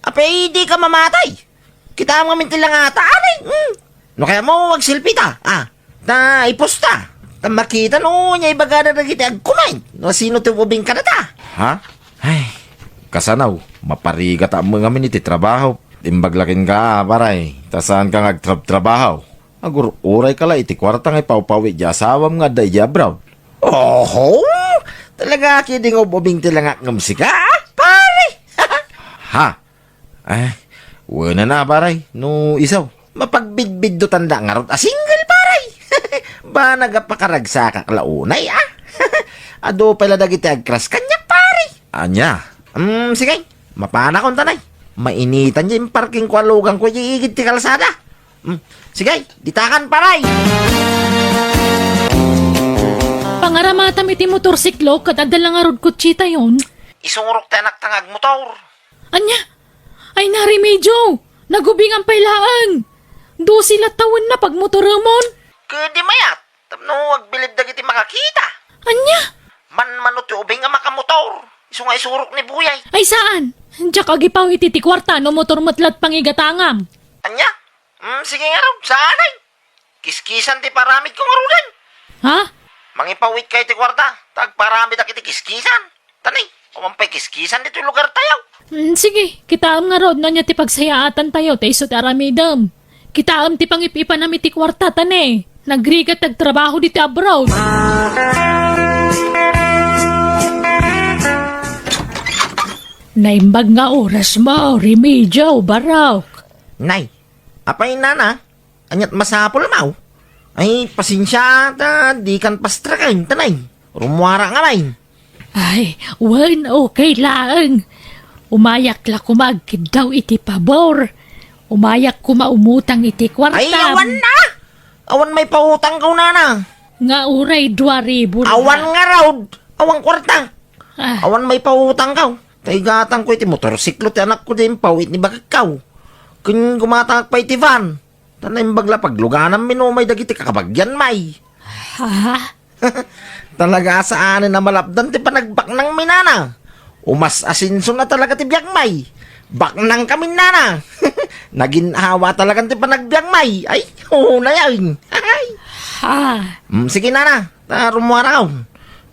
apay di ka mamatay. Kita ang mamintil lang ata, anay. No kaya mo, wag silpi ta. Ta iposta. Ta makita no, niya ibaga na nagiti agkumain. No sino ti ubing ka na ta? Ha? Ay, kasanaw, maparigat ang mga miniti trabaho. Imbaglakin ka, paray. Ta saan ka ngagtrabaho? Agur, uray ka la, iti kwarta ngay paupawi di asawam nga day jabraw. Oho! Talaga kidding ubing tilangak ngamsika, pare! Ha? Ay, wala na, paray. No, isaw. Mapagbidbid do tanda nga ron. Single, paray. Ba nagapakaragsa ka klaunay, ah. Ado pala dagiti agkras kanya, pare. Anya? Sige. Mapana kong tanay. Mainitan niya yung parking ko alugang ko yung igid ti kalsada. Sige, ditakan, paray. Pangaramatam iti motorsiklo kat adala nga rod kutsita yon. Isungurok tanak tangag motor. Anya? Ay narimedyo. Nagubing ang pailaan. Do sila tawon na pag motoramon. Kadi mayat. Tapno agbilib dagiti makakita. Anya? Man ti ubing nga makamotor. Isungay surok ni Buyay. Ay saan? Diyak agipaw iti kwarta no motor matlat pangigatangam. Anya? Sige nga raw. Saan ay? Kiskisan ti paramid kong arulan. Ha? Mangipawit kayo ti kwarta. Tagparamid ak iti kiskisan. Tanay, kumampay kiskisan dito yung lugar tayo. Sige, kitaam nga rod na niya ti pagsayaatan tayo tayo sa aramidam. Kitaam ti pangipipan namin ti kwarta tane. Nagrigat nagtrabaho dito abroad. Naimbag nga oras mo, remedyo, barok. Nay, apay nana. Anyat masapol mau. Ay, pasensya ta, di kan pastra kayo, tanay. Rumuara nga may. Ay, wan okay lang. Umayak la kumagkid daw iti pabor. Umayak kumaumutang iti kwarta. Ay, awan na! Awan may pautang ka nana. Nga uray 2,000 na. Awan nga raw. Awan kwarta. Ah, Awan may pautang ka. Taigatang ko iti motorsiklo ti anak ko din pawit ni bakikaw. Kun gumatang pa iti van. Tanay bagla pagluganan minumay dagiti kakabagyan may. Ha? Talaga saan na malapdan ti panagbak ng minana. Umas asinso na talaga ti biyak may. Baknang kami nana. Naginhawa talaga ti panagbiyak may. Ay, oo na yan. Ay. Ha? Sige nana, rumwara ka.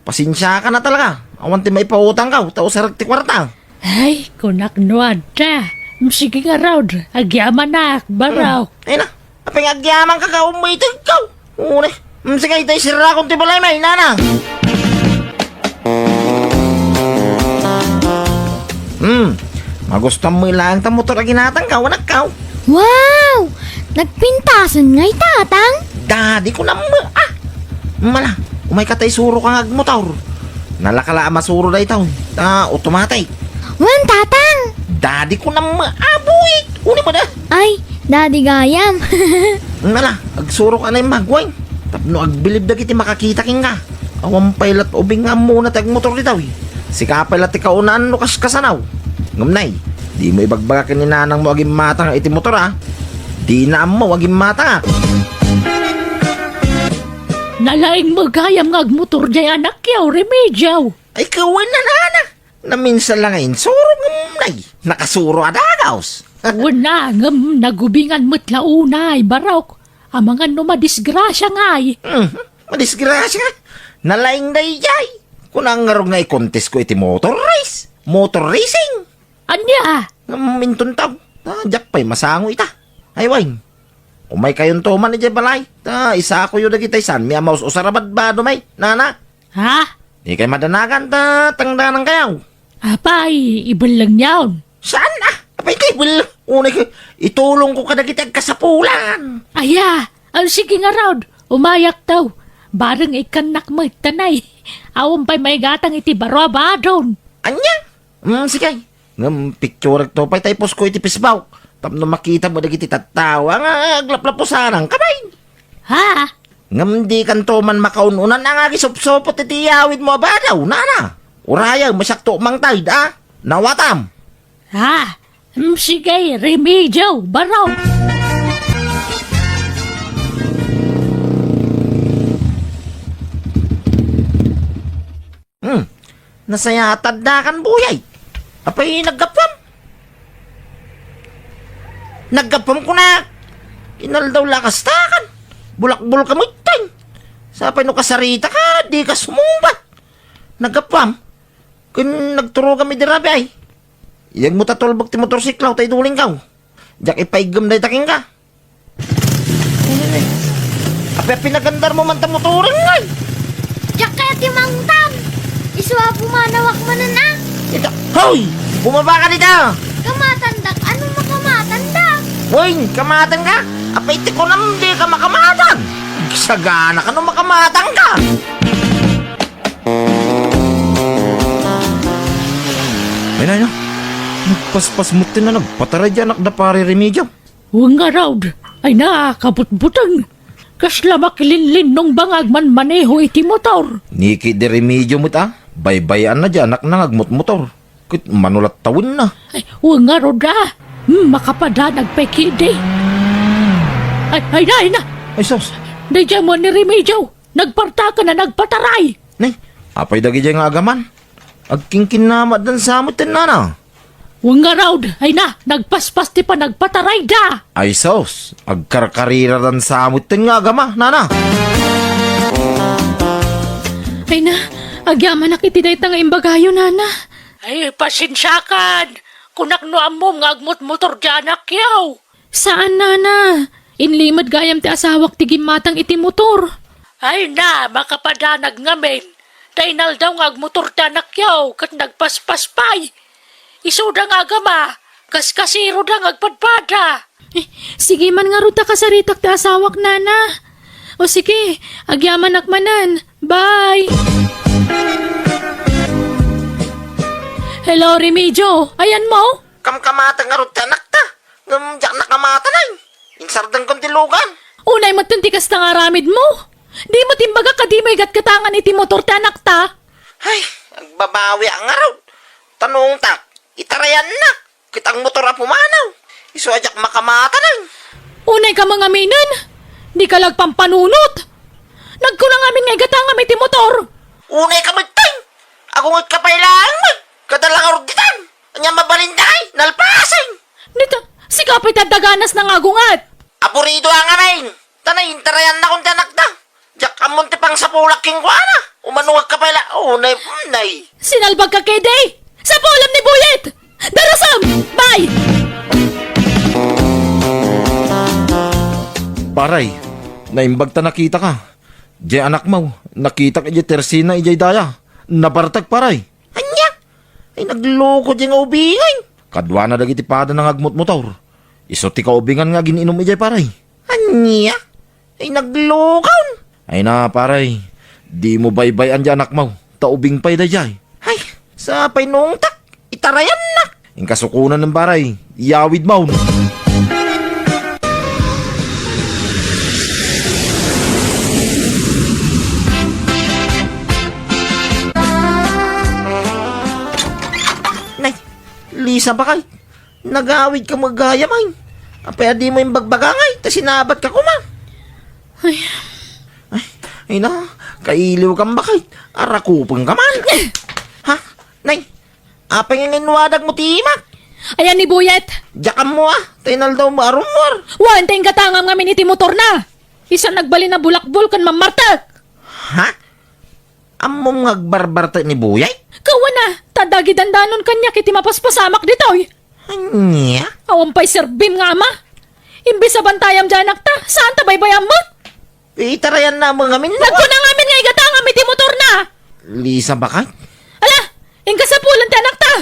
Pasensya ka na talaga. Awan ti may pautang ka. Tao sa ti kwarta. Ay, kunak nuad ta. Sige nga raw, agyaman na, baraw. Ay na, apeng agyaman ka ka. Umitig ka. Oo na. Sige, ito'y sira kong ti balay may nana. Magustan mo ilang ta motor aginatang ka. Wanak ka. Wow! Nagpintasan nga'y tatang? Daddy ko na mo. Mala, umay ka tayo suro ka ngagmotor. Nalakala masuro na itaw. Automatic. Wan tatang! Daddy ko na mo. Buit. Uni mo na. Ay, daddy gayam. Mala, agsuro ka na yung magway. Tapno agbilib na kiti makakita king ka. Awang pailat ubing nga muna tag motor nitaw. Sika pailat ikaunaan no kasanaw. Ngamnay, di mo ibagbaga kininanang mo aging mata nga iti motor Di na mo aging mata Nalaing magayam nga agmotor dyan anak yaw, remedyaw. Ay kawin na nana. Na minsan lang ngayon, suro ngamnay. Nakasuro adagaws. Wala ngam nagubingan mo't launay, baraw. Ang mga numadisgrasya nga'y. Madisgrasya ka. Nalaing na iyay. Kung ang ngarong nga i-contest ko iti motor race. Motor racing. Anya? Mintun taw. Diyak pa'y masango ita. Ay, wain. Umay kayon tuman ni balay. Isa ako yung nagitaysan. May amaws o sarabad ba dumay? Nana. Ha? Di kay madanagan tangdanan kayaw. Apay, ibal lang yawn. Saan na? Apay kay bul. Unay kay itulong ko kadagitag kasapulan. Aya, ang sige nga raw, umayak daw. Barang ikanak mo tanay. Awang pa'y may gatang iti barwa doon. Anya? Sige. Ngam picture to pa'y typos ko iti pisbaw. Tapno makita mo dagiti tattawa nga aglaplapusanang kamay. Ha? Ngam di kanto man makaununan ang agisopsopot iti yawid mo ba daw, nana? Uraya, masyakto mang tayd, Nawatam. Ha? Sige, remedyo, baraw. Nasaya tadakan buyay. Apay naggapam. Naggapam ko na. Inal daw lakas takan. Bulakbul ka mo itay. Sapay no kasarita ka, di ka sumumbat. Naggapam. Kun nagturo kami dirabi ay. Iyag mo tatulbog ti motorsiklaw tay duling ka. Diyak ipaigam day taking ka. Apay pinagandar mo man ta motorin ngay. Diyak kaya timangtam. Iswa pumanawak mo na. Ito, hoy! Bumaba ka dito! Kamatandak, anong makamatandak? Hoy, kamatan ka? Apay ko naman di ka makamatan! Sagana ka nung makamatan ka! Ay na, nagpaspas mo na nagpataray dyan na pare remedyo. Huwag nga raw, ay nakakabutbutang. Kasla makilinlin nung bangag man maneho iti motor. Niki de remedyo mo ta? Baybayan na dyan, nangagmot-motor. Kit manulat tawin na. Ay, huwag nga raw da. Makapada nagpekide. Ay na. Ay, sos. Dadya mo ni remedyo. Nagparta ka na nagpataray. Nay, apay dagi dyan nga agaman. Agkingkin na madan sa amutin na na. Huwag nga raw, ay na. Nagpaspas ti pa nagpataray da. Ay, sos. Agkarkarira dan sa amutin nga agama, nana. Ay na, agyaman na kitiday nga imbagayo, nana. Ay, pasensyakan. Kunak no amom nga agmot-motor dyan akyaw. Saan, nana? Inlimad gayam ti asawak ti gimatang iti motor. Ay na, makapadanag ngamin. Dainal daw nga agmotor dyan akyaw kat nagpaspaspay. Isuda nga agama, kaskasiro da nga agpadpada. Sige man nga ruta kasaritak ti asawak, nana. O sige, agyaman akmanan. Bye! Hello, Remedyo. Ayan mo? Kamkamata nga ron tanak ta. Diyak nakamata na Insardan kong tilugan. Unay matuntikas na nga ramid mo. Di mo timbaga ka di may gatkatangan iti motor tanak ta. Ay, agbabawi ang araw. Tanong tak, Itarayan na. Kitang motor a pumanaw. Iso ajak makamata na. Unay ka mga minan. Di ka lagpampanunot. Nagkulang amin nga gatang nga may timotor. Unay ka magtay. Ako nga't kapailangan mo. Kadalang aruditan. Anya mabalinday. Nalpasan. Nito, si kapit at daganas ng agungat. Apurido ang amin. Tanay, intarayan na kung tanakta. Jak amunti pang sa pulak king kuana. Umanuwag ka pala. Unay. Sinalbag ka kede. Sa pulam ni Buyet. Darasam! Bye! Paray, naimbag ta nakita ka. Di anak mo, nakita ka di tersina ijay daya. Nabartag paray. Anya. Ay nagloko di nga ubingay. Kadwa na dagiti pada ng agmot motor. Iso ti kaubingan nga gininom ijay paray. Anya. Ay naglokaw. Ay na paray, di mo baybayan di anak mo. Taubing pa'y dayay. Ay, sa painungtak. Itarayan na. Yung kasukunan ng paray, iyawid mo. Nay, Lisa ba kay? Nagawid ka magaya may. Apaya di mo yung bagbagangay, ta sinabat ka kuma. Ay na, kailiw kang bakit? Arakupang ka man. Ha? Nay, apay nga nginwadag mo timak. Ayan ni Buyet. Jakam mo tainal daw marumor. Wan tayong katangam nga miniti motor na. Isa nagbali na bulakbol kan mamartak. Ha? Amom ngagbarbarta ni Buyay? Kawa na, tadagi dandanon kanya kiti mapaspasamak ditoy. Anya? Awan pa'y serbim nga ama. Imbis sa bantayam dyanak ta, saan ta baybayam mo? Itarayan na mga min. Nagkunang amin nga igatang amiti motor na. Lisa ba kay? Ala, ingkasapulan ti anak ta.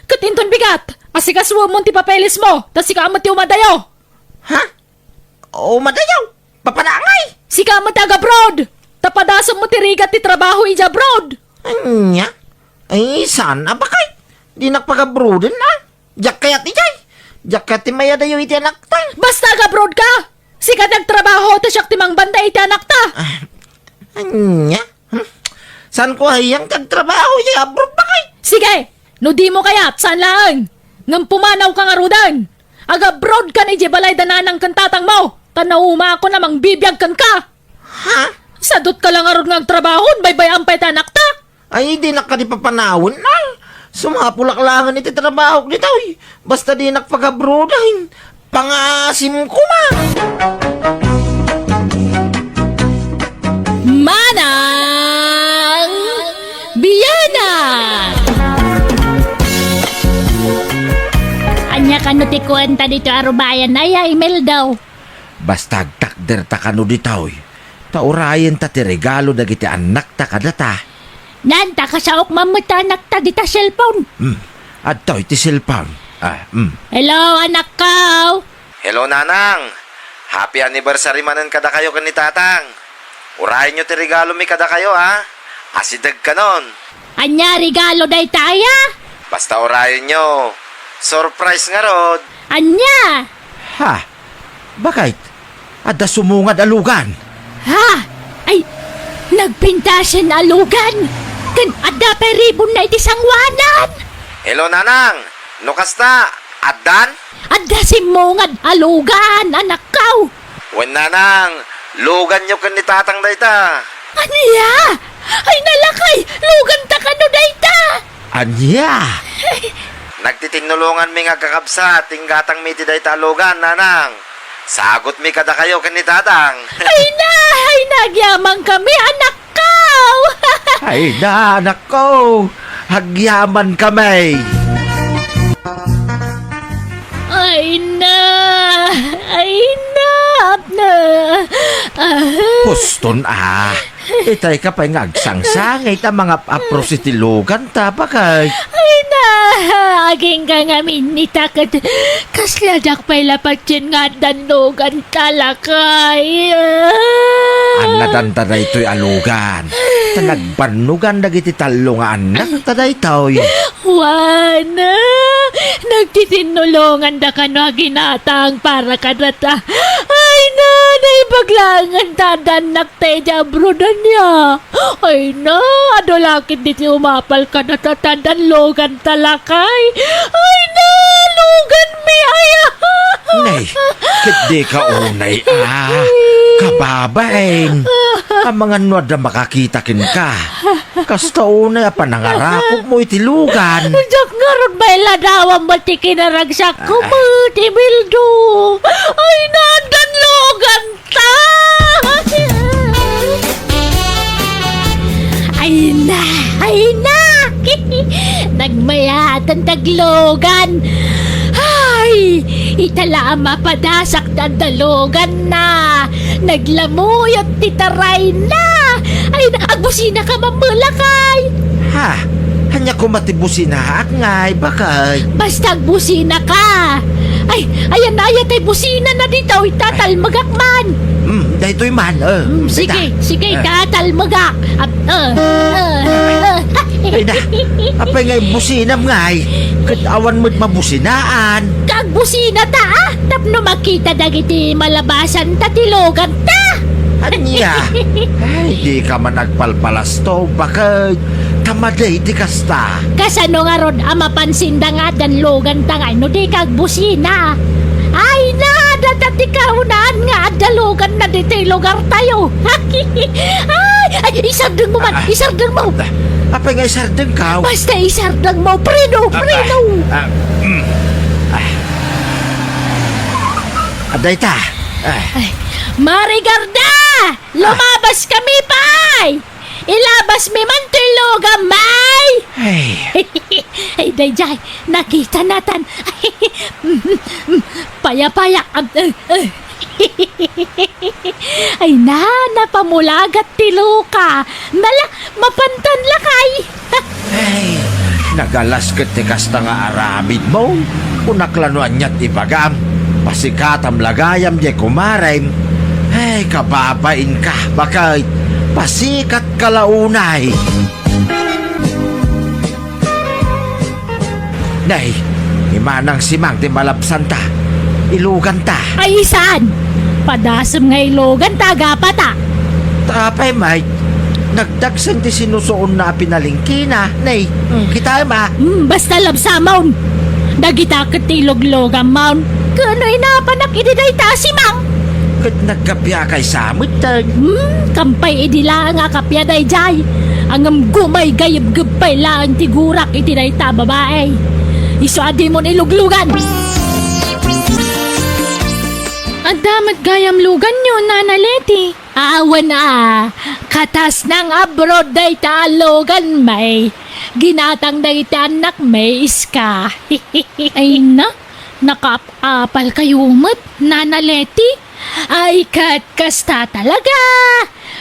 Katinton bigat, asikaswa mo ti papeles mo, tas sika mo ti umadayo. Ha? O madayaw? Papanangay? Sika mo taga abroad. Tapadasom mo ti rigat ti trabaho ija abroad. Anya? Ay, sana ba kay? Di nakpagabroden na. Jak kayat ijay. Jak kayat ti maya dayo iti anak ta. Basta taga abroad ka. Sika nagtrabaho, tas siyak timang banda iti anak ta. Anya? San ko hayang kagtrabaho yung abroad ba kay? Sige, no di mo kayat, saan lang? Ngam pumanaw ka nga rudan. Aga-abroad ka ni Jebalay dananang kantatang mo. Tanauma ako namang bibiyag kan ka. Ha? Sadot ka lang arod nga trabahon, baybay ampay tanak ta. Ay, di nakadipapanawon na. Sumapulaklangan iti trabaho nito. Basta di nakpagabrodahin. Pangasim ko ma. Manang Biyana! Anya ka no ti kuwenta dito arubayan na ya email daw. Basta takder ta kano ditaw. Taurayan ta ti regalo dagiti anak ta kadata. Nanta ka sa okmamuta anak ta dita cellphone. Adto iti cellphone. Hello anak ka. Hello nanang. Happy anniversary manan kada kayo kan ni tatang. Urahin nyo ti regalo mi kada kayo ha. Asidag ka nun. Anya regalo day taya? Basta urahin nyo. Surprise nga rod. Anya? Ha? Bakit? Ada sumungad alugan. Ha? Ay, nagpintasan alugan. Kan ada pa ribon na iti sangwanan. Hello nanang. Nukas na. Adan? Ada si mongad alugan, anak kau. Wen nanang. Lugan nyo kan ni tatang dayta. Anya? Ay nalakay, lugan ta ka no dayta. Anya? Nagtitinulungan mi nga kakabsa. Tinggatang mi ti dayta alugan nanang. Sagot mi kada kayo kan ni tatang. Ay nagyamang kami, anak kau. Ay na, anak ko. Hagyaman kami. Ay na. Puston Itay ka pa nga agsangsangay ta mga aprositilugan ta bakay. Ay na, aging ka nga minita kat kasladak pa'y lapat yun nga danlogan talakay. Ang nadanta na ito'y alugan. Tanagbanugan dagiti talo nga anak ta daytoy. Wana, nagtitinulungan da ka no ginatang para kadata. Ay nanay baglangan tadanak tayo jabrudan niya. Ay na, adolakit di ti umapal ka na tatadan logan talakay. Ay na, logan mi aya. Nay, kiti ka unay kababaeng. Ang mga nuwad na makakitakin ka. Kasta unay panangarakot mo itilugan. Jak nga ron ba iladawang mati kinaragsak ko mo, Tibildo. Ay nandan logan ta. Ay na, ay na. Nagmayatan taglogan. Ay, itala ang mapadasak na dalogan na. Naglamuyot titaray na. Ay, agbusina ka mamulakay. Ha? Hanya ko matibusin na at ngay bakay. Basta agbusina ka. Ay, ayan na, ayan tayo busina na dito. Itatalmagak man. Dahito'y man. Sige, tatalmagak. Ay na, apay ngay businam ngay. Katawa mo't mabusinaan. Kagbusina ta ah. Tapno makita dagiti malabasan tatilogan ta. Anya? Ay, di ka man nagpalpalas to. Bakit? Tamaday di kasta. Kasano nga ron ang mapansin da nga dan logan tangay no di kagbusina. Ay na, datati kaunaan nga at dalugan na dito lugar tayo. Ay, isardang mo man, isardang mo. Apay ngay sardeng ka. Basta isardang mo, preno. Aday ta. Marigarda! Lumabas kami, pay! Ilabas mi man tulogan, may! Ay, dayjay, nakita natan. Paya-paya. Ay na, napamulagat tiluka. Nala, mapantan lakay. Ay, nagalas ketikas na nga aramid mo. Unaklanuan niya't ibagam. Pasikatam lagayam di kumarem. Ay, kababain ka. Bakit? Pasikat kalaunay. Nay, imanang simang ti malapsan ta. Ilugan ta. Ay, saan? Padasam nga ilogan, tagapata. Tapay, mate. Nagdagsan ti sinusuon na pinalingkina. Nay, kita ma. Basta labsamaon. Dagita katilog-logan maun. Kano inapanak ididay ta si Mang? Kat nagkapya kay samit tan. Kampay idila nga kapya day jay. Ang gumay gayab-gabay lang tigurak itiday ta babae. Iso adi mo niluglugan. Ang damat gayam lugan nyo, Nana Leti. Awan na. Katas ng abroad day ta logan may. Ginatang day ta anak may iska. Ay na, nakapapal kayo mat, Nana Leti. Ay kasta talaga.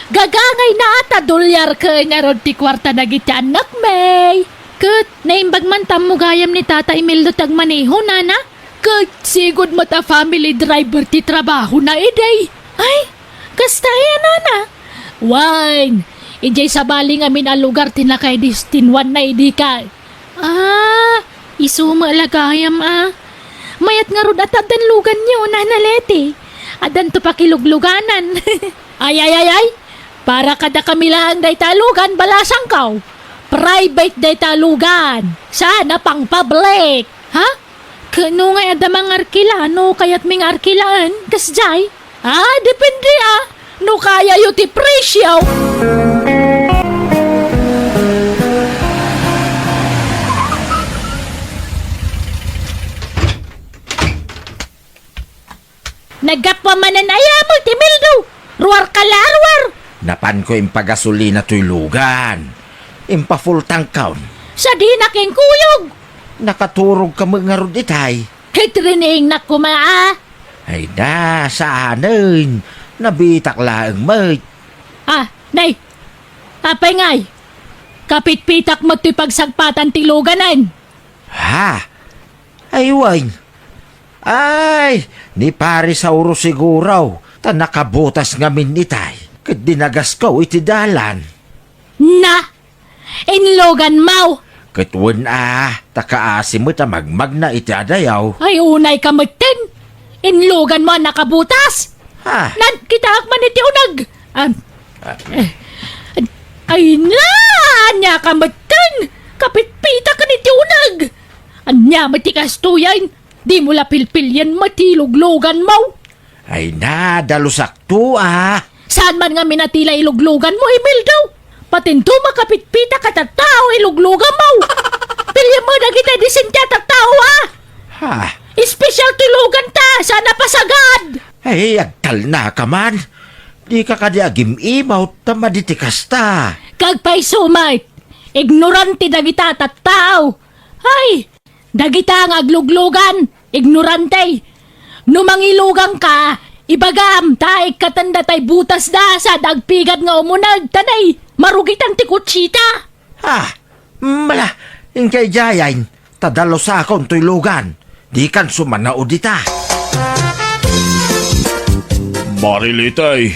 Gagangay na ata dolyar ka nga ron ti kwarta na giti anak may. Kat, naimbag man mo gayam ni Tata Imeldo tagmaneho, Nana. Kat, sigod mo ta family driver ti trabaho na iday. Ay, kasta yan, Nana. Wine, ijay sa bali nga min lugar tinakay distinwan na idi ka. Isuma lagayam Mayat nga ron atadan lugan nyo, Nana Leti. Adan to pakilugluganan. ay. Para kada kami lang day talugan, balasang kaw. Private day talugan. Sana pang public. Ha? Kano nga adamang arkilano kayat ming arkilaan? Kasjay? Depende No kaya yu ti presyo. Nagkapamanan ayamo ti Mildo. Ruar kalarwar. Napan ko yung pagasolina to'y lugan. Impa full tank count. Sa di naking kuyog. Nakaturog ka mga ruditay. Kitrining na kumaa. Ay na, saanin. Nabitak laang may. Nay. Apay ngay. Kapit-pitak mo ti pagsagpatan ti luganan. Ha? Ay, wine. Ay, ni Parisauro siguraw. Ta nakabutas nga minitay. Kat dinagas ko iti dalan. Na! Inlogan mau! Katwan takaasim mo ta magmag na iti adayaw. Ay unay kamatin! Inlogan mo nakabutas! Ha? Nan, kita man iti unag. Ay na! Anya ka matan! Kapitpita ka niti unag! Anya matikas tuyan! Di mo lapilpil yan matiluglogan mo! Ay na, dalusak to Saan man nga minatila iluglogan mo, Imeldo? Patinto makapitpita ka tattao iluglogan mo! Pilya mo na kita disentya tattao Ha? Espesyal tulugan ta! Sana pasagad! Ay, agtal na ka man. Di ka kadi agim-imaw, tamaditikas ta. Kagpay sumait! Ignorante dagita tattao! Ay! Dagita nga agluglugan! Ignorante! Numangilugang ka! Ibagam! Taig katanda tay butas da sa dagpigad nga umunag! Tanay! Marugit ang tikutsita! Ha? Mala, yung kay Jayain, tadalo sa akong tuylugan. Di kan sumanao dita. Marilitay,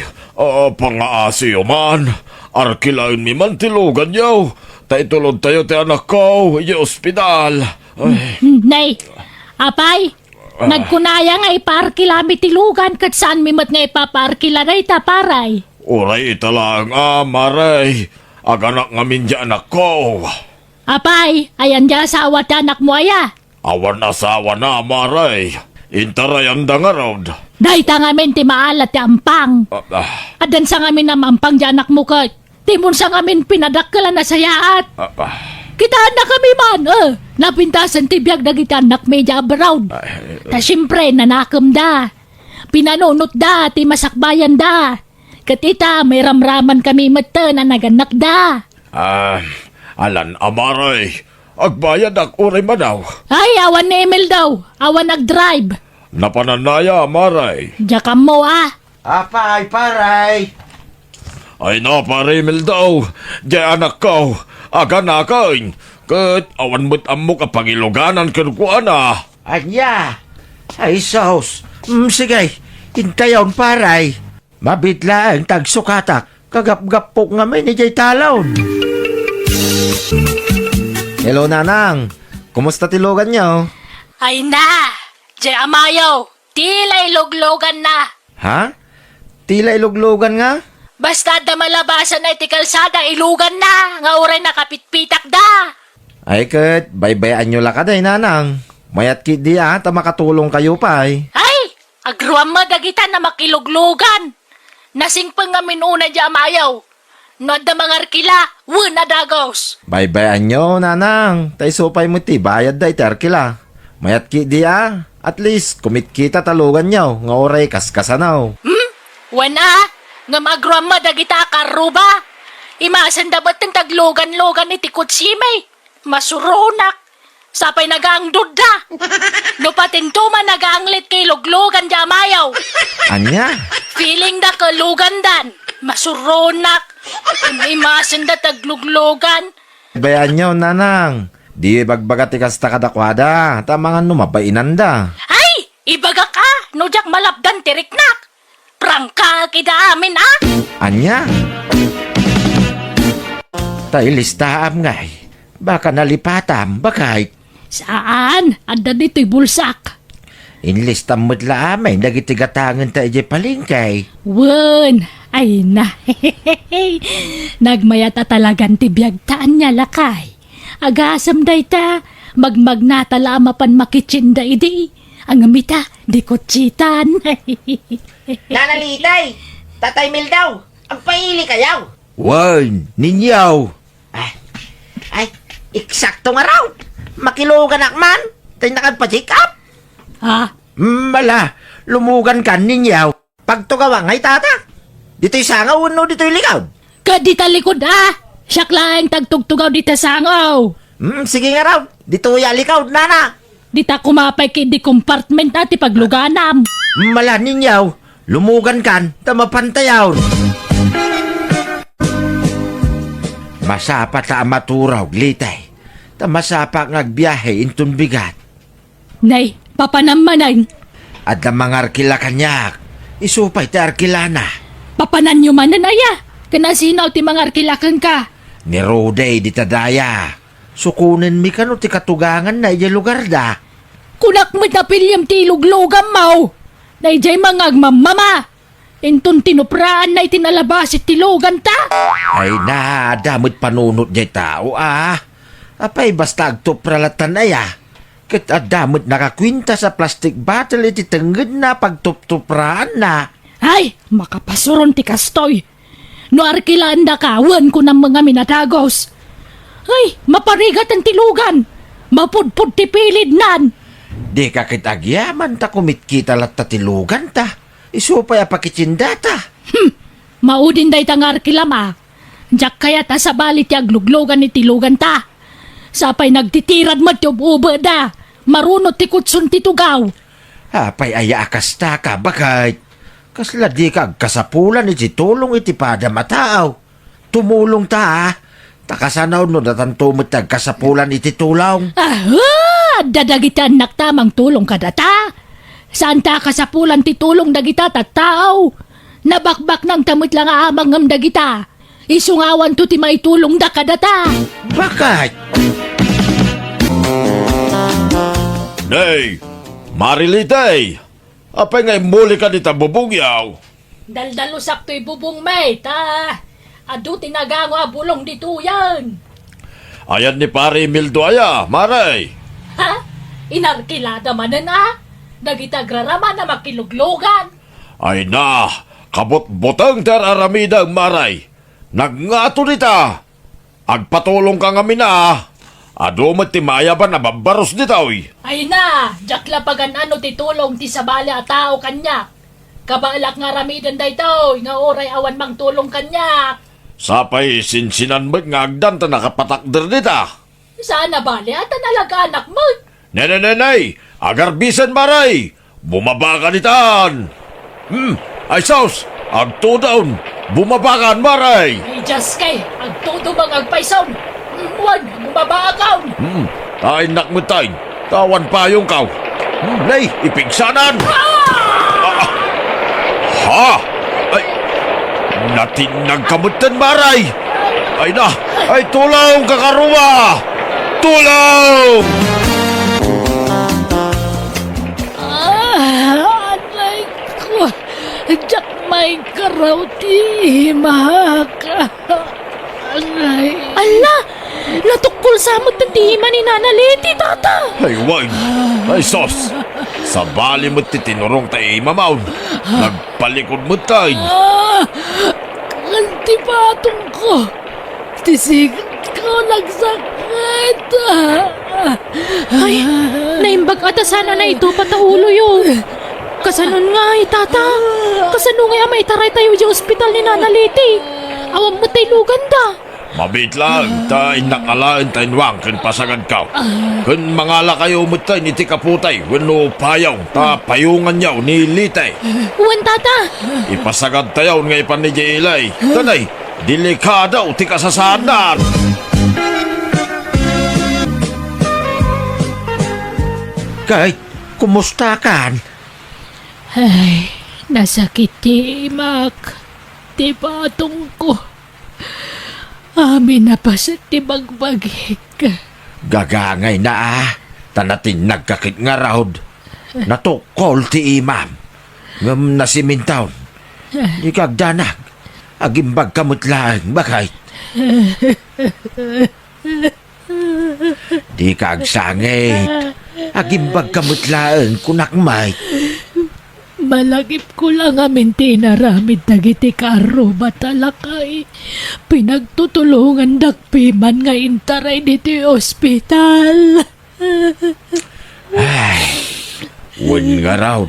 pangaasi man. Arkilain mi man tilugan yaw. Tay tulod tayo ti anak ko, iya ospital. Ay, Nay! Apay! Nagkunaya nga iparkila mi tilugan kat saan mi mat nga ipaparkila na ita paray. uray italang maray. Aganak nga min di anak ko. Apay! Ayan di asawa ti anak mo aya! Awan asawa na maray. Intarayan da nga rod. Dahi ta ngamin ti maalat ti ampang! Adan sa ngamin na mampang di anak mo kat. Timon sa ngamin pinadakkalan na sayaat. Kitaan na kami man, napintasan ti biyag na kita anak medya abroad. Ta siyempre, nanakam da. Pinanunot da, ti masakbayan da. Katita, may ramraman kami mata na naganak da. Alan amaray. Agbayad ak uray manaw. Ay, awan ni Emil daw. Awan nag-drive. Napananaya amaray. Diyan mo Apay, paray. Ay na parimil daw. Di anak ko. Aga na kain. Kat awan mo't amok a pangiluganan kan na. Anya. Ay, sos. Sige, hintayon, paray. Mabitla ang tagsukatak. Kagap-gapok nga may ni Jay Talon. Hello, Nanang. Kumusta tilugan niyo? Ay na! Diyan amayaw. Tila iluglogan na. Ha? Tila iluglugan nga? Basta da malabasan na iti kalsada, ilugan na. Nga oray nakapitpitak da. Ay, kat, baybayan nyo lakaday, Nanang. Mayat kit di ta makatulong kayo pa Ay! Agruam mo dagita na makiluglugan. Nasing pang nga minuna di amayaw. No da mga arkila, na dagos. Baybayan nyo, Nanang. Tay supay mo ti, bayad da iterkila. Mayat kit di At least, kumit kita talugan nyo. Nga oray kaskasanaw. Wana, nga magruam mo dagita karuba. Imasan dapat ng taglugan-lugan iti kutsimay. Masurunak. Sapay nagaang duda. No patinto man nagaanglit kay luglugan di amayaw. Anya? Feeling da kalugan dan. Masurunak. Imasan da tagluglugan. Baybayan nyo, Nanang. Di bagbaga ti kasta kadakwada. Tamangan numapainan da. Ay! Ibaga ka! Nujak malapdan tiriknak! Prangka kita amin Anya? Tay listaam ngay. Baka nalipatam, bakay. Saan? Anda dito'y bulsak. Inlistam mo't laamay, nagitigatangan tayo di palingkay. Wen! Ay na! Nagmayata talagang tibiyagtaan niya lakay. Agasam day ta, magmagnatala mapan makitsinda idi. Ang amita, di kutsitan. Nanalitay! Tatay Mil daw! Ang paili kayaw! Wan, ninyaw. Ay, eksakto nga raw! Makilugan akman! Tayo nakagpa-check up! Ha? Mala, lumugan ka ninyaw. Pagtugawa ngay tata! Dito'y sangaw no dito'y likaw! Kadita likod Siyak lang tagtugtugaw dita sangaw. Sige nga raw! Dito'y likaw, nana! Dita kumapay kay di compartment ati pagluganam. Mala ninyaw, lumugan kan, tamapantayaw. Masapa ta maturaw, glitay. Tamasapa ngagbiyahe intun bigat. Nay, papanamanan. At ang mga arkila kanyak, isupay ta arkilana. Papanan nyo man na naya. Kanasinaw ti mga arkilakan ka. Ni Roday di tadaya. Sukunin mi kano ti katugangan na iya lugar da. Kunak mo na pilyam ti luglugam mo. Naijay mga agmamama. Inton tinupraan na itinalabas itilugan ta. Ay na, damot panunot niya tao Apay basta agtupralatan ay Kat adamot nakakwinta sa plastic bottle iti tengged na pagtuptupraan na. Ay, makapasuron ti kastoy. No arkilaan da kawan ko ng mga minatagos. Ay, maparigat ang tilugan. Mapudpud ti pilid nan. Di ka kitagyaman ta kumitkita lat tatilugan ta. Isupay apakitsinda ta. Maudin day tang arkilama. Diyak kaya ta sa balit ti agluglogan ni tilugan ta. Sapay nagtitirad mo ti ububad da. Marunot ti kutsun ti tugaw. Apay ayaakas ta ka bakit? Kasla di ka kasapulan iti tulong iti pada mataaw. Tumulong ta Takasanaw no datantumot kasapulan iti tulong. Dadagita anak tamang tulong kadata. Saan ta kasapulan ti tulong dagita tattao? Nabakbak ng tamot lang amang ngam dagita. Isungawan to ti maitulong da kadata. Bakit? Nay, Marilitay, apay ngay muli ka dita bubugyaw. Daldalusak to'y bubong may ta. Adu tinagango a bulong dito yan. Ayan ni pare Mildo aya, Maray. Ha? Inarkilada man na. Nagitagrarama na makiluglogan. Ay na, kabot-botang teraramidang Maray. Nagngato dita. Agpatulong ka nga mina. Ado matimaya ba na babaros dita oy. Ay na, jakla pagan ano titulong ti sabali a tao kanya. Kabalak nga ramidan da ito, nga oray awan mang tulong kanya. Sapay sinsinan mo't nga agdan ta nakapatakder dita. Sana bali at nalaga anak mo. Nenenenay, agarbisan Maray. Bumaba ka ditan. Ay sos, agto down. Bumaba ka Maray. Ay just kay, agtudo bang agpaisaw. Huwag, bumabakaw. Tay nakmutay. Tawan payong kaw. Nay, ipigsanan. Ha? Ay, natinag kamutan Maray. Ay na, ay tulong kakaruwa. Tulong! Anay ko, jak may karauti, mahaka. Anay. Ala, natukol sa amot ng tihima ni Nana Leti, tata. Ay, wag. Ay, sos. Sa bali mo titinurong tayo mamaw. Nagpalikod mo tayo. Kanti patong ko. Tisig ko nagsakit. Ay, naimbag ata sana na ito pataulo yun. Kasanon nga tata. Kasano nga may taray tayo di ospital ni Nana Leti. Awam mo tayo lugan da. Mabit lang, tayo nakalaan tayo wang kan pasagad ka. Kan mangala kayo mo tayo ni tikaputay, wano payaw, ta payungan yaw ni litay. Uwan tata. Ipasagad tayo nga ipan ni Jailay. Tanay, delikada o tikasasadan. Kahit kumusta kan? Ay, nasakit ti imak. Ti patong ko. Amin na pa sa ti bagbagik. Gagangay na Tanatin nagkakit nga raod. Natukol ti imam. Ngam nasimintaon. Di kagdanag. Agimbag kamutlaan. Bakit? Di kagsangit. Agimbag kamutlaan kunakmay. Malagip ko lang amin tinaramid na giti karo batalakay. Pinagtutulungan dakpiman nga intaray diti ospital. Ay, wen nga raw.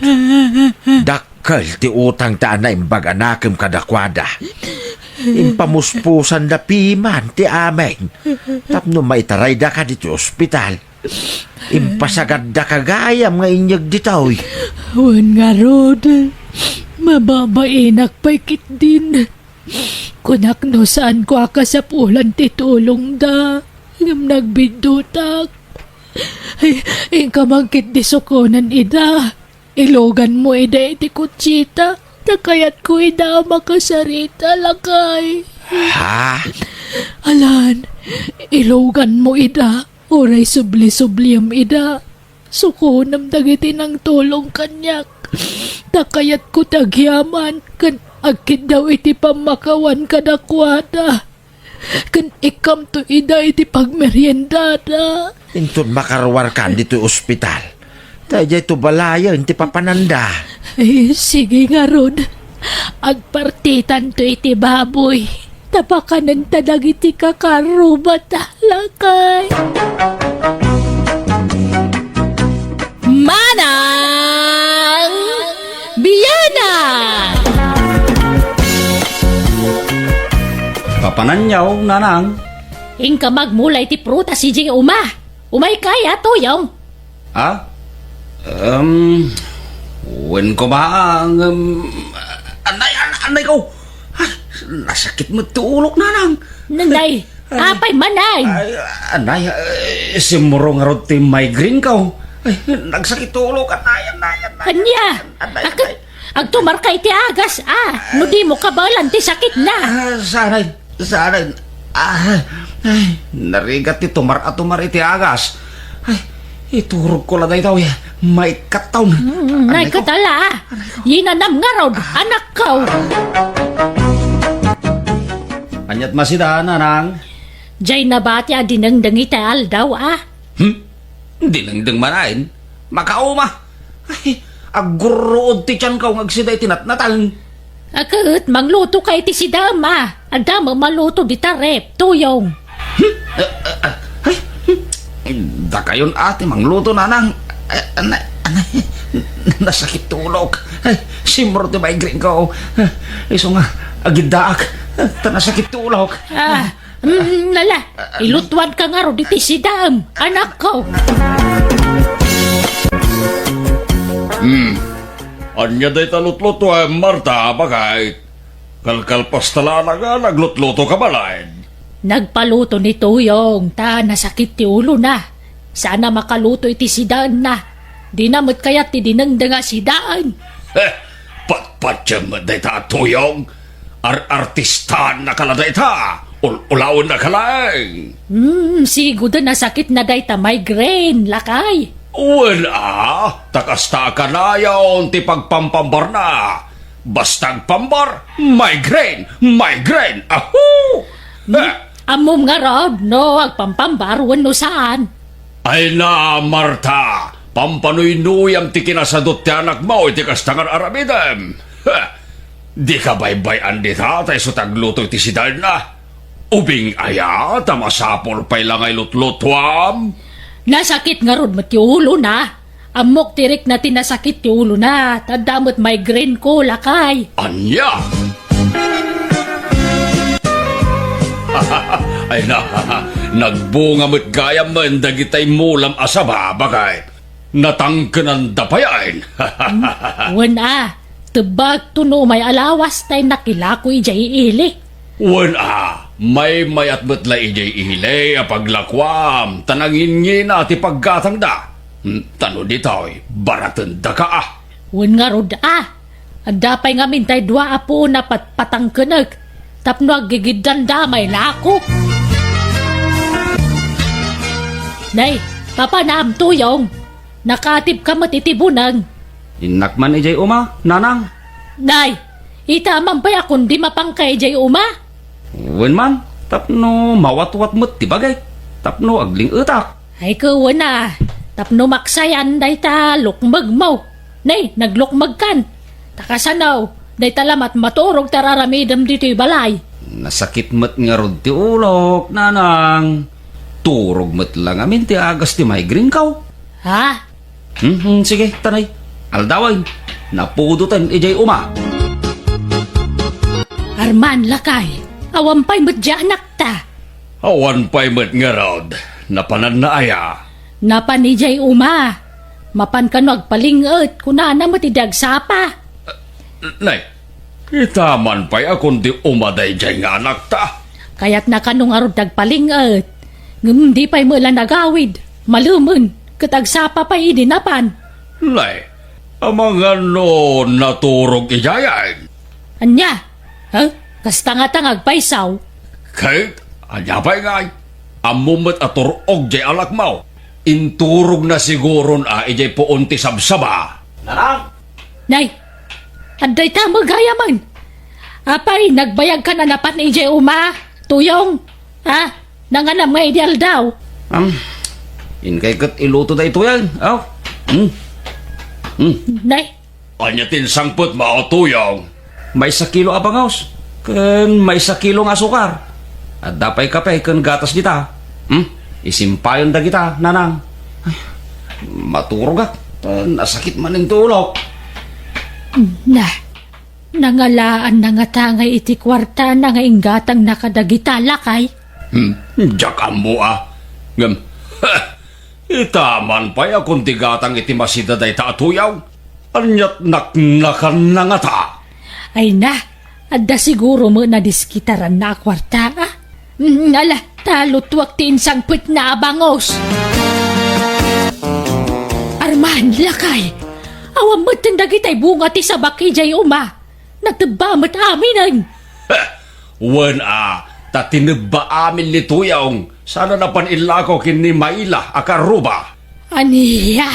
Dakkel ti utang taan na imbag anakem kadakwada. Impamuspusan da piman ti amen. Tapno maitaray da ka diti ospital. Impasagad da kagayam nga inyag ditaw. Wen nga rod, mababainak paikit din. Kunak no saan ko akasapulan titulong da. Ngam nagbidutak. Ay, kamangkit di sukunan ida. Ilogan mo ida iti kutsita. Nakayat ko ida makasarita lakay. Ha? Alan, ilogan mo ida. Oray subli-subliam ida. Sukunam dagiti ng tulong kanyak. Takayat ko tagyaman, kan agkid daw iti pamakawan kadakwada. Kan ikam to ida iti pagmeryendada. Intun makarwar kan dito ospital. Tayo ito balaya, hindi papananda. Ay, sige nga Rod. Agpartitan to iti baboy. Tapakanan tadag iti kakarubat lakay. Manang Biyana! Papananyaw, nanang. Ingka magmulay ti pruta si Jing Uma. Umay kaya tuyong. Ah? Wen ko ba ang... anay ko. Ay, nasakit mo tulok, nanang. Nanday, apay manay. Ay, anay, simuro nga ron ti migraine ka. Ay, nagsakit tulok, anay. Kanya, Anay. agtumar kay ti agas, no di mo kabalan ti sakit na. Sanay. Ay, narigat ti tumar iti agas. Ay, iturog ko lang daw ya. May kataw. Nay katala, yinanam nga raw, anak ko. Anyat masida, nanang. Jay nabati adinangdang itaal daw Hindi lang dang manain. Makauma. Ay, agurood ti tiyan ka agsida itinatnatan. Akut, mangluto kay ti si dama. Adama maluto di tarep, tuyong. Da kayon ate, mangluto nanang. Anay, nasakit tulog. Ay, simro ti migraine ko. Iso nga, agidaak. Nasakit tulog. Lala, ilutwan ka nga ro di ti si dam, anak ko. Anya day talutluto ay Marta, bakit? Kalkalpas tala na nga, naglutluto ka balain. Nagpaluto ni tuyong, ta nasakit ti ulo na. Sana makaluto iti si daan na. Di namot kaya ti dinangdanga si daan. Patpatsya mo day ta tuyong. Artistan na kala day ta. Ulawon na kalay. Sigo da nasakit na day ta migraine, lakay. Wala, takasta ka na yaon ti pagpampambar na. Bastang pambar, migraine, ahoo! Amom nga rod, no, agpampambarwan no saan. Ay na, Marta, pampanuy-nuyam ti kinasadot ti anak mo, iti kastangan aramidem. Di ka baybayan di tatay so tagluto ti sidal na. Ubing aya, tamasapol pa'y langay lutlutwam. Nasakit nga rod mat ti ulo na. Amok tirik na tinasakit ti ulo na. Tadamot migraine ko, lakay. Anya? Ay na, nagbunga mo't gayam man dagitay mulam asaba, bagay. Natangkanan dapayain. Wana, tebag tuno may alawas tay nakilakoy jay ili. Wana, may mayat mo't la ijay ihilay apaglakwam, tanangin ngi na ti paggatang da. Tano ditoy, baratan da ka ah. Wan nga rod Adapay nga mintay dua apo na patangkanag. Tapno agigidan damay lako. Nay, papanam tuyong. Nakatip ka matitibunang. Inakman ijay uma, nanang. Nay, itaman pa akong di mapangkay jay uma. Wen man, tapno mawat-wat mo't tibagay. Tapno agling utak. Ay kawan na. Tapno maksayan day ta lukmag mo. Nay, naglukmag kan. Takasanaw, day talamat maturog tararamidam dito'y balay. Nasakit mo't nga rod ti ulok, nanang. Turog mo't lang amin ti agas ti migraine kaw. Ha? Sige, tanay. Aldaway, napudutan ijay uma. Arman lakay. Awampay mo't anak ta. Awan pa'y mo't nga rod, napanan na aya. Napanijay uma. Mapan ka no agpalingot kunana mo ti dagsapa. Nay, itaman pa'y akong di umaday dyan nga anak ta. Kaya't nakanong arod dagpalingot. Di pa'y mula nagawid. Malumun. Katagsapa pa'y idinapan. Nay, amang ano naturog ijayan. Anya? Ha? Kastanga-tangag paisaw. Kahit, anya pa'y ngay, amumot at turog jay alak mo. inturog na siguro na ijay puunti sabsaba. Nanang! Nay, anday ta magayaman. Apay, nagbayag ka na napan ni J. Uma. Tuyong, ha? Nanganam nga ideal daw. Inkay kat iluto da ito yan. Aw. Nay, Anyatin sangput maotuyong. May 1 kilo abangaws. Kan may 1 kilo nga asukar. At dapay kapay kan gatas dita. Isimpayon da kita, nanang. Ay, maturog ka. Nasakit man ng tulog. nangalaan na nga tangay iti kwarta na nga inggatang nakadagita lakay. Diyak mo Ngam, itaman pa'y akong tigatang iti masida day taatuyaw. Anyat naknakan na nga ta. Ay na, adda siguro mo na diskitaran na kwarta. Ala, talutwak ti insangpit na abangos. Arman, lakay. Awam mo't tindagitay bunga ti sabaki jay uma. Nagtabamat aminan. Wan tatinagba amin ni tuyawng. Sana napanila ko kini maila akaruba. Aniya,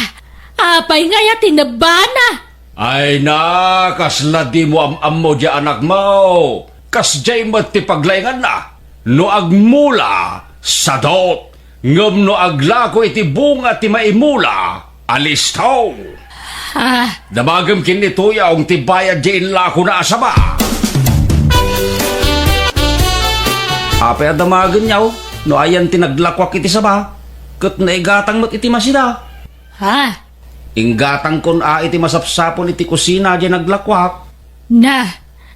apay ngaya tinabana. Ay na, kasla di mo am-am di anak mo. Kas jay mo ti paglayngan na. No agmula, sadot. Ngam no agla ko iti bunga ti maimula. Alistaw. Damagam kini tuyawng ti bayad di inla ko na asaba. Apay adamagan niyaw. No ayan tinaglakwak iti saba. Kat naigatang mo't iti masida. Inggatang kon iti masapsapon iti kusina di naglakwak. Na,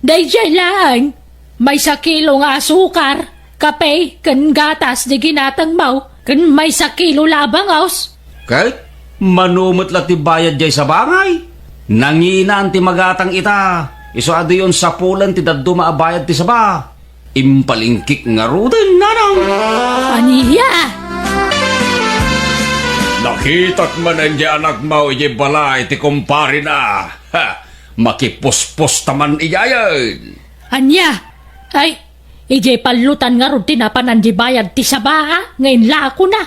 dayjay lang. May 1 kilo nga asukar, kape, kan gatas di ginatang mau, kan may 1 kilo labangaws. Kahit manumot la ti bayad jay sa bangay. Nanginan ti magatang ita. Iso ado yun sa pulan ti daddo maabayad ti saba. Impalingkik nga ruden, nanang. Aniya! Nakitak man ang di anak mo iti balay ti kumpari na. Makipuspos taman iyayan. Anya! Ay, ijay palutan nga ron tinapanan di bayad ti saba, ngayon lako na.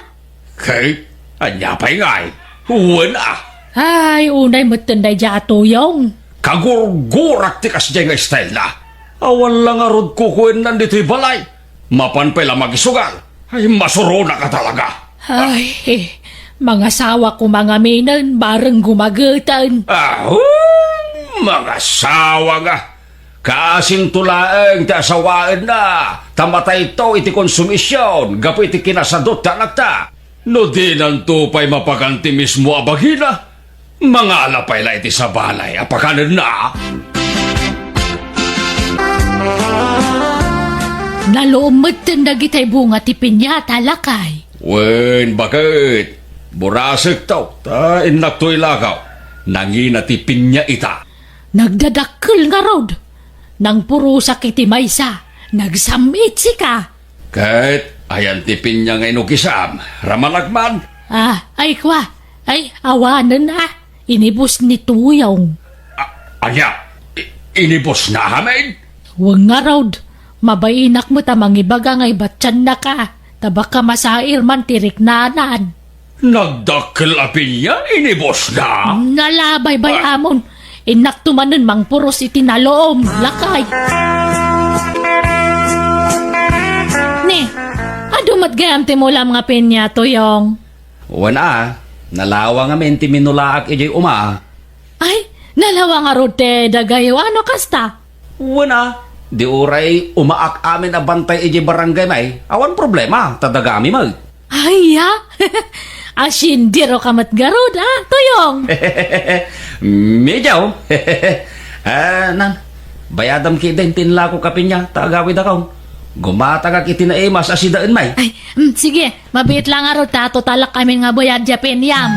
Kahit anya pa'y ngay. Huwan Ay, unay matanday di atuyong. Kagurgurak ti kasjay nga style na. Awan lang arod kukuin nandito balay. Mapan pala magisugal. Ay, masuro na ka talaga. Ay, mga sawa ko mga minan, bareng gumagatan. Mga sawa nga. Kasing tulaeng ti asawaan na. Tamatay to iti konsumisyon. Gapo iti kinasadot ta nagta. No di nantupay mapaganti mismo abagina. Mga alapay la iti sa balay. Apakanan na. Nalumot nagitay bunga ti pinyata lakay. Wen, bakit? Burasik to. Ta inaktoy lakaw. Nangina ti pinya ita. Nagdadakkel nga rod. Nang puro sakit ti maysa, nagsamit si ka. Kahit ayan ti pinya nga inukisam. Ramalagman. Ay kwa. Ay, awanan na. Inibos ni tuyong. Anya, inibos na hamin? Huwag nga rod. Mabainak mo tamang ibaga nga ibatsan na ka. Tabak ka masair man tirik nanan. Nagdakkel a pinya, inibos na? Nalabay bay amon. Inak tumanon mang puros itinaloom. Lakay. Ne, adumat gayam ti mo lang mga pinya tuyong. Wana, nalawa nga men ti minulaak ijay uma. Ay, nalawa nga rod te dagayo. Ano kasta? Wana, di uray umaak amin a bantay ijay barangay may. Awan problema, tadagami mag. Ay, asindiro kamat garod, tuyong. Medyaw. Nan, bayadam ki din tinla ko kapinya, tagawid akaw. Gumatagak itinaimas asidaan may. Ay, sige, mabit lang nga rod, tato talak kami nga boyad Japan yam.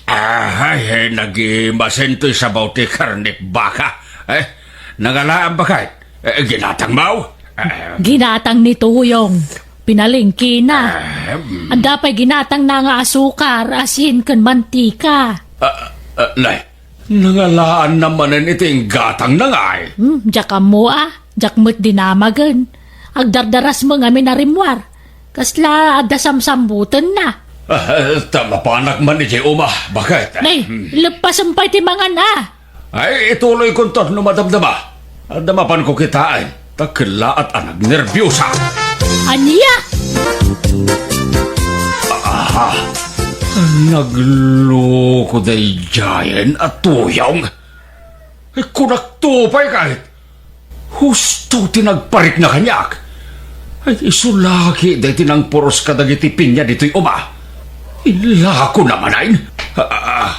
Ay, nagimasento'y sa bauti karnip baka. Nangalaan ba kahit? Ginatang mau? Ginatang ni tuyong. Pinalingki na. Ang dapay ginatang na nga asukar, asin kan mantika. Lay, Nangalaan namanan iting gatang nangay. Jak mo jak mo't dinamagan. Agdardaras mo nga minarimwar. Kasla adasamsambutan na. Tama panak man ni Uma. Bakit? Nay, lepas ang ti mga na. Ay, ituloy ko to no madamdama. Damapan ko kitaan. Takla at anag nervyosa. Anya? Nagloko day jayan at tuyong. Ay, kunaktupay kahit. Husto tinagparik na kanyak. Ay, isulaki day tinang poros kadagitipin niya dito'y uma. Ilako naman ay.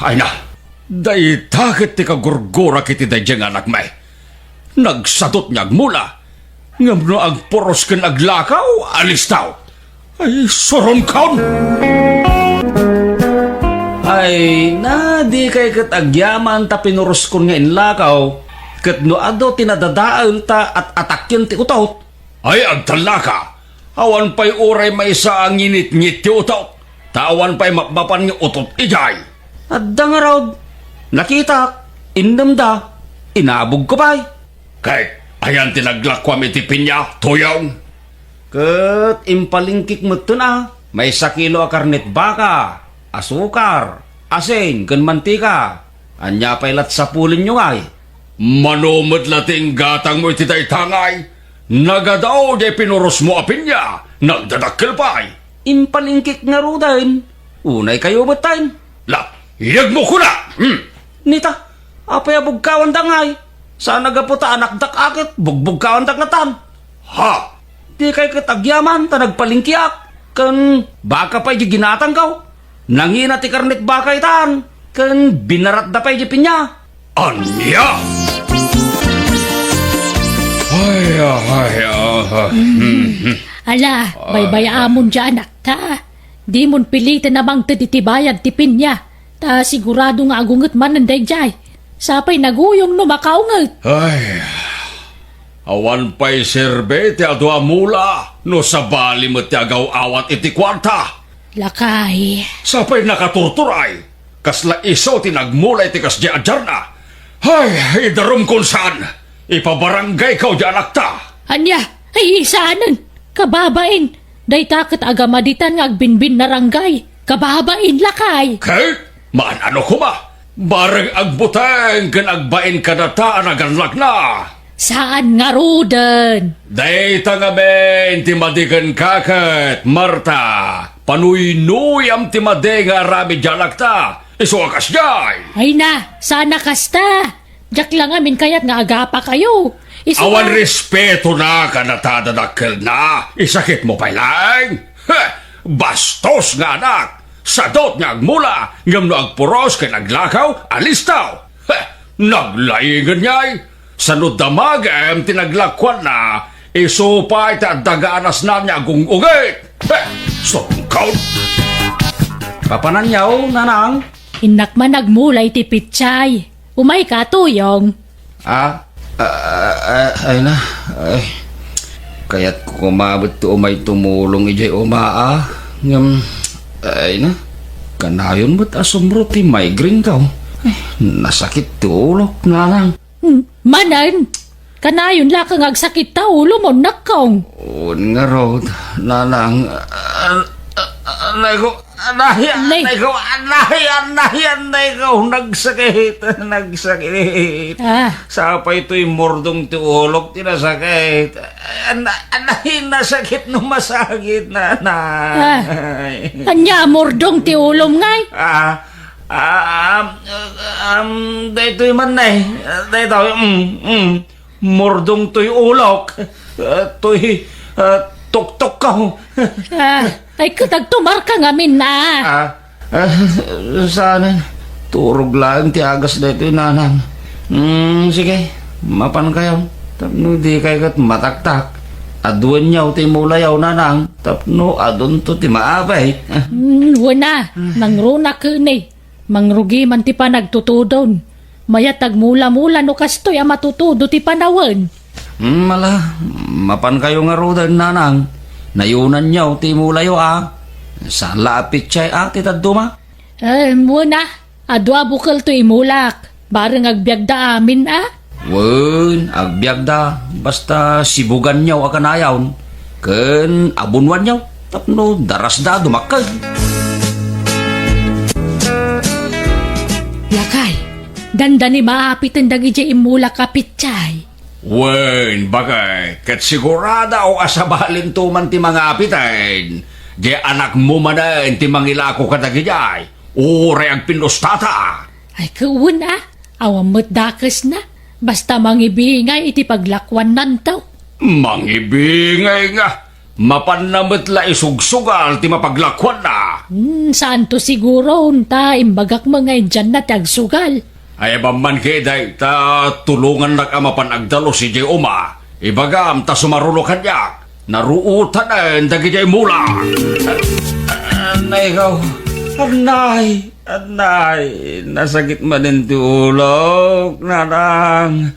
Ay na. Day takit ti kagurgura kiti day diyang anak may. Nagsadot niyag mula. Ngamno ang poros kan aglakaw, alis tao. Ay, soron kaon. Ay, na di kay kat agyaman ta pinuros kon nga inlakaw. Kat no ado tinadadaan ta at atakyan ti utot. Ay, agtalaka. Awan pa'y uray may sa ang nginit-ngit ti utot. Tawan pa'y makbapan ng utot ijay. At nga raw, nakita, indamda, inabog ko pa'y. Kahit ayan tinaglakwam itipin niya, tuyong. Kat impalingkik mo ito na, may sakilo a karnet baka, asukar, asin, kan mantika. Anya pa'y lat sa pulin nyo ay. Manumad lating gatang mo ititay tangay. Nagadaw di pinuros mo apin niya, nagdadakil pa'y. Impalingkik nga ro din. Unay kayo batain. La, iyag mo ko na! Nita, apay abugkawan dangay. Saan nagaputa anak dakakit, bugbugkawan daknatan. Ha? Di kay katagyaman, ta nagpalingkiak. Kan baka pa'y ginatang kaw. Nangina ti karnet baka itan. Kan binarat da pa'y pinya. Anya? Ala, baybayamon dyan anak ta. Di mon pilitan namang tititibayan tipin niya. Ta sigurado nga agunget man nanday jay. Sapay naguyong no makaunget. Ay, awan pa'y serbe ti adwa mula. No sa bali mo ti agaw awat iti kwarta. Lakay. Sapay nakaturturay. Kasla isaw tinagmulay ti kasdi adjar na. Ay, idarum kung saan. Ipabarangay kaw di anak ta. Anya, ay isaanan. Kababain. Day takot agamaditan nga agbinbin na ranggay. Kababain lakay. Kay, maan ano ko ba? Barang agbuteng kan agbain kadataan aganlag na. Saan nga roden? Day tangaben ti madigan kakat, Marta. Panuy-nuy am ti madi nga rami jalak ta. Isuakas jay. Ay na, sana kasta. Diyak lang amin kayat nga agapa kayo. Awan respeto na kanatadadakkel na. Isakit mo pa lang. Bastos nga anak. Sadot nga agmula. Ngamno agpuros kay naglakaw, alistaw. Naglaingan niya'y. Sanod damagam tinaglakwan na. Isupay ta dagaanas na niya agungugit. Sungkaw. Papananyaw, nanang. Inak man nagmulay ti pitsay. Umay ka tuyong. Ay na. Ay. Kaya't ko kumabot to umay tumulong ijay umaa. Ay na. Kanayon mo't asumro ti migraine ka. Ay, nasakit ti ulo, nanang. Manan, kanayon la kang agsakit ta ulo mo nakong. Un nga rod, nanang. Anay ko, anay ko, nagsakit. Sapay to'y mordong ti ulok, tinasakit. Anay, nasakit no masakit, nanay. Anya mordong ti ulom ngay. Dayto'y man na mordong to'y ulok. To'y tok-tok ka. Ay katagtumar ka ngamin na. Sana turog lang ti agas dayto'y nanang. Sige, mapan kayo. Tapno di kayo kat mataktak. Aduan niyaw ti mulayaw nanang. Tapno adun to ti maabay. Wala, nangruna ka ni. Mangrugi man ti pa nagtutudon. Mayatag mula-mula no kastoy a matutudo ti panawan. Mala, mapan kayo nga rodan nanang. Nayunan niyaw ti mulayo Saan lapit siya'y ati taduma? Muna, adwa bukal to imulak. Bareng agbyag da amin Wen, agbyag da. Basta sibugan niyaw akan ayaw. Ken abunwan niyaw. Tapno daras da dumakag. Lakay, dandani maapitan dagi jay imula kapitchay. Wen, bagay. Kat sigurada o asabalin tuman ti mga apitain. Di anak mo manan ti mangilako kadagijay. Ure ang pinustata. Ay kuwan awang matdakas na. Basta mangibingay iti paglakwan nantaw. Mangibingay nga. Mapanamit la isugsugal ti mapaglakwan na. Saan to siguro unta imbagak mga dyan na tagsugal. Ay man kiday ta tulungan na amapan agdalo si Jay Uma. Ibagam ta sumarulo kanya. Naruutan na dagijay mula. Anay ikaw. Anay. Nasakit man din ti ulok. Nanang.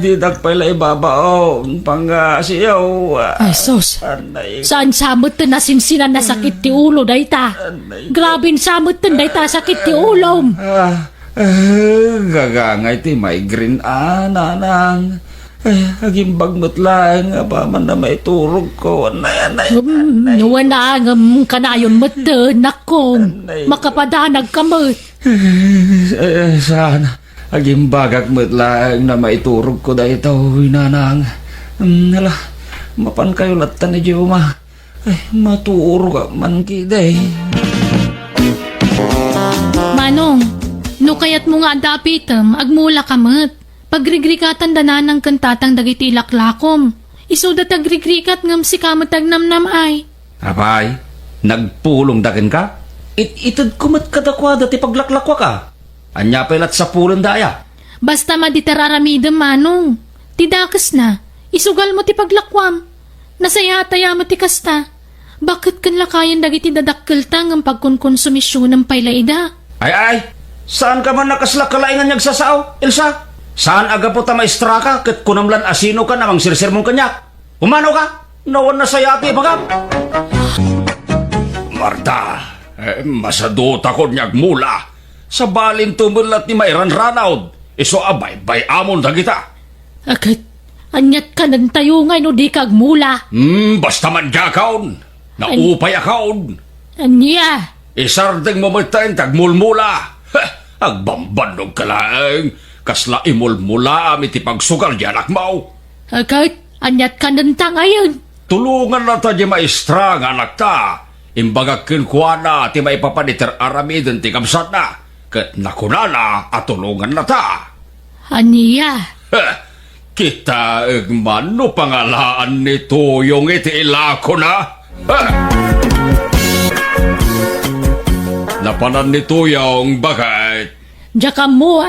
Di dagpay la ibabaon. Pangasiyaw. Ay sos, Anay. saan samot na nasinsinan na sakit ti ulo dayta? Grabing samot dayta sakit ti ulom. Gagangay ti migraine nanang. Agimbag lang pa man na may turog ko. Anay. Nuwana nga kanayon matan nakong makapadanag kamot. Sana agimbagak lang na may turog ko da ito, nanang. Hala, mapan kayo latan ni Juma. Maturog man kiday. Manong, no kayat mo nga dapitam, agmula kamot. Pagrigrikatan danan ng kantatang dagiti laklakom. Isuda tagrigrikat ngam si kamatag namnam ay. Apay, nagpulong dakin ka? Itad kumat kadakwada ti paglaklakwa ka. Anya pelat sa pulong daya. Basta maditararamidam manong. Tidakas na, isugal mo ti paglakwam. Nasayataya mo ti kasta. Bakit kan lakayan dagiti dadakkel tang ang pagkonkonsumisyon ng paylaida? Ay, saan ka man nakaslakalaingan nagsasaw, Elsa? Saan aga po ta maestra ka, kat kunamlan asino ka namang sirsir mong kanyak? Umano ka? Nawan na sayati, bagam? Marta, masadota ko niyag mula. Sa balin tumulat ni Mayran Ranaud, iso abay-bay amon dagita. Akit, anyat ka ng tayungay no di kag mula. Basta man gakaon, naupay akaon. Anya, Isardeng mamatay tagmulmula. Agbambanog ka lang. Kasla imulmula iti pagsugal di anak mo. akit, anyat ka ng tangayon. Tulungan na ta di maestra nga anak ta. Imbagag kinkwana ti maipapaniter aramidin ti kamsat na. Kat nakunana at tulungan na ta. Anya, Kita mano pangalaan ni Tuyong iti ilako na. Napanan ni Tuyong bakit? Diyan mo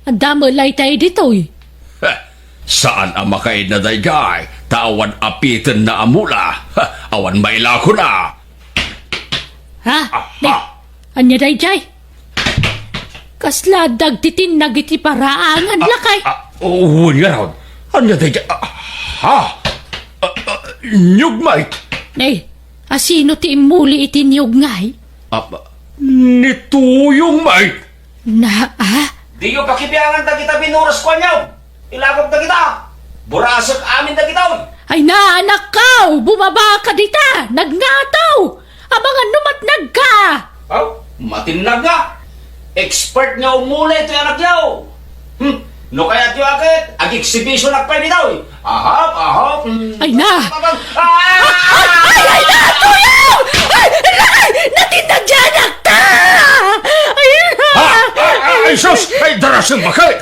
Adamalay tayo dito'y. Saan ang makain na daygay? Tawan apitin na amula. Awan mailako na. Ha? Aha. Anya day jay? Kasla dagtitin nagiti paraangan lakay. Uwan nga raw. Anya daygay? Nyugmay. Nay, asino ti imuli itinyog ngay? Ni Tuyong may. Di yung pakipiangan na kita binuras ko niyaw. Ilagop na kita. Burasok amin na kita. Ay na anak ka! Bumaba ka dita! Nagnataw! Abangan numatnag ka! Matinag nga. Expert nga umula ito yung anak niyaw. No kaya tiyo akit. Ag-exhibition na pa rin daw. Ahap. Ay na! Ay na! Tuyaw! Ay! Natinag dyan ka! Ay na! Ay sus! Ay darasang bakit?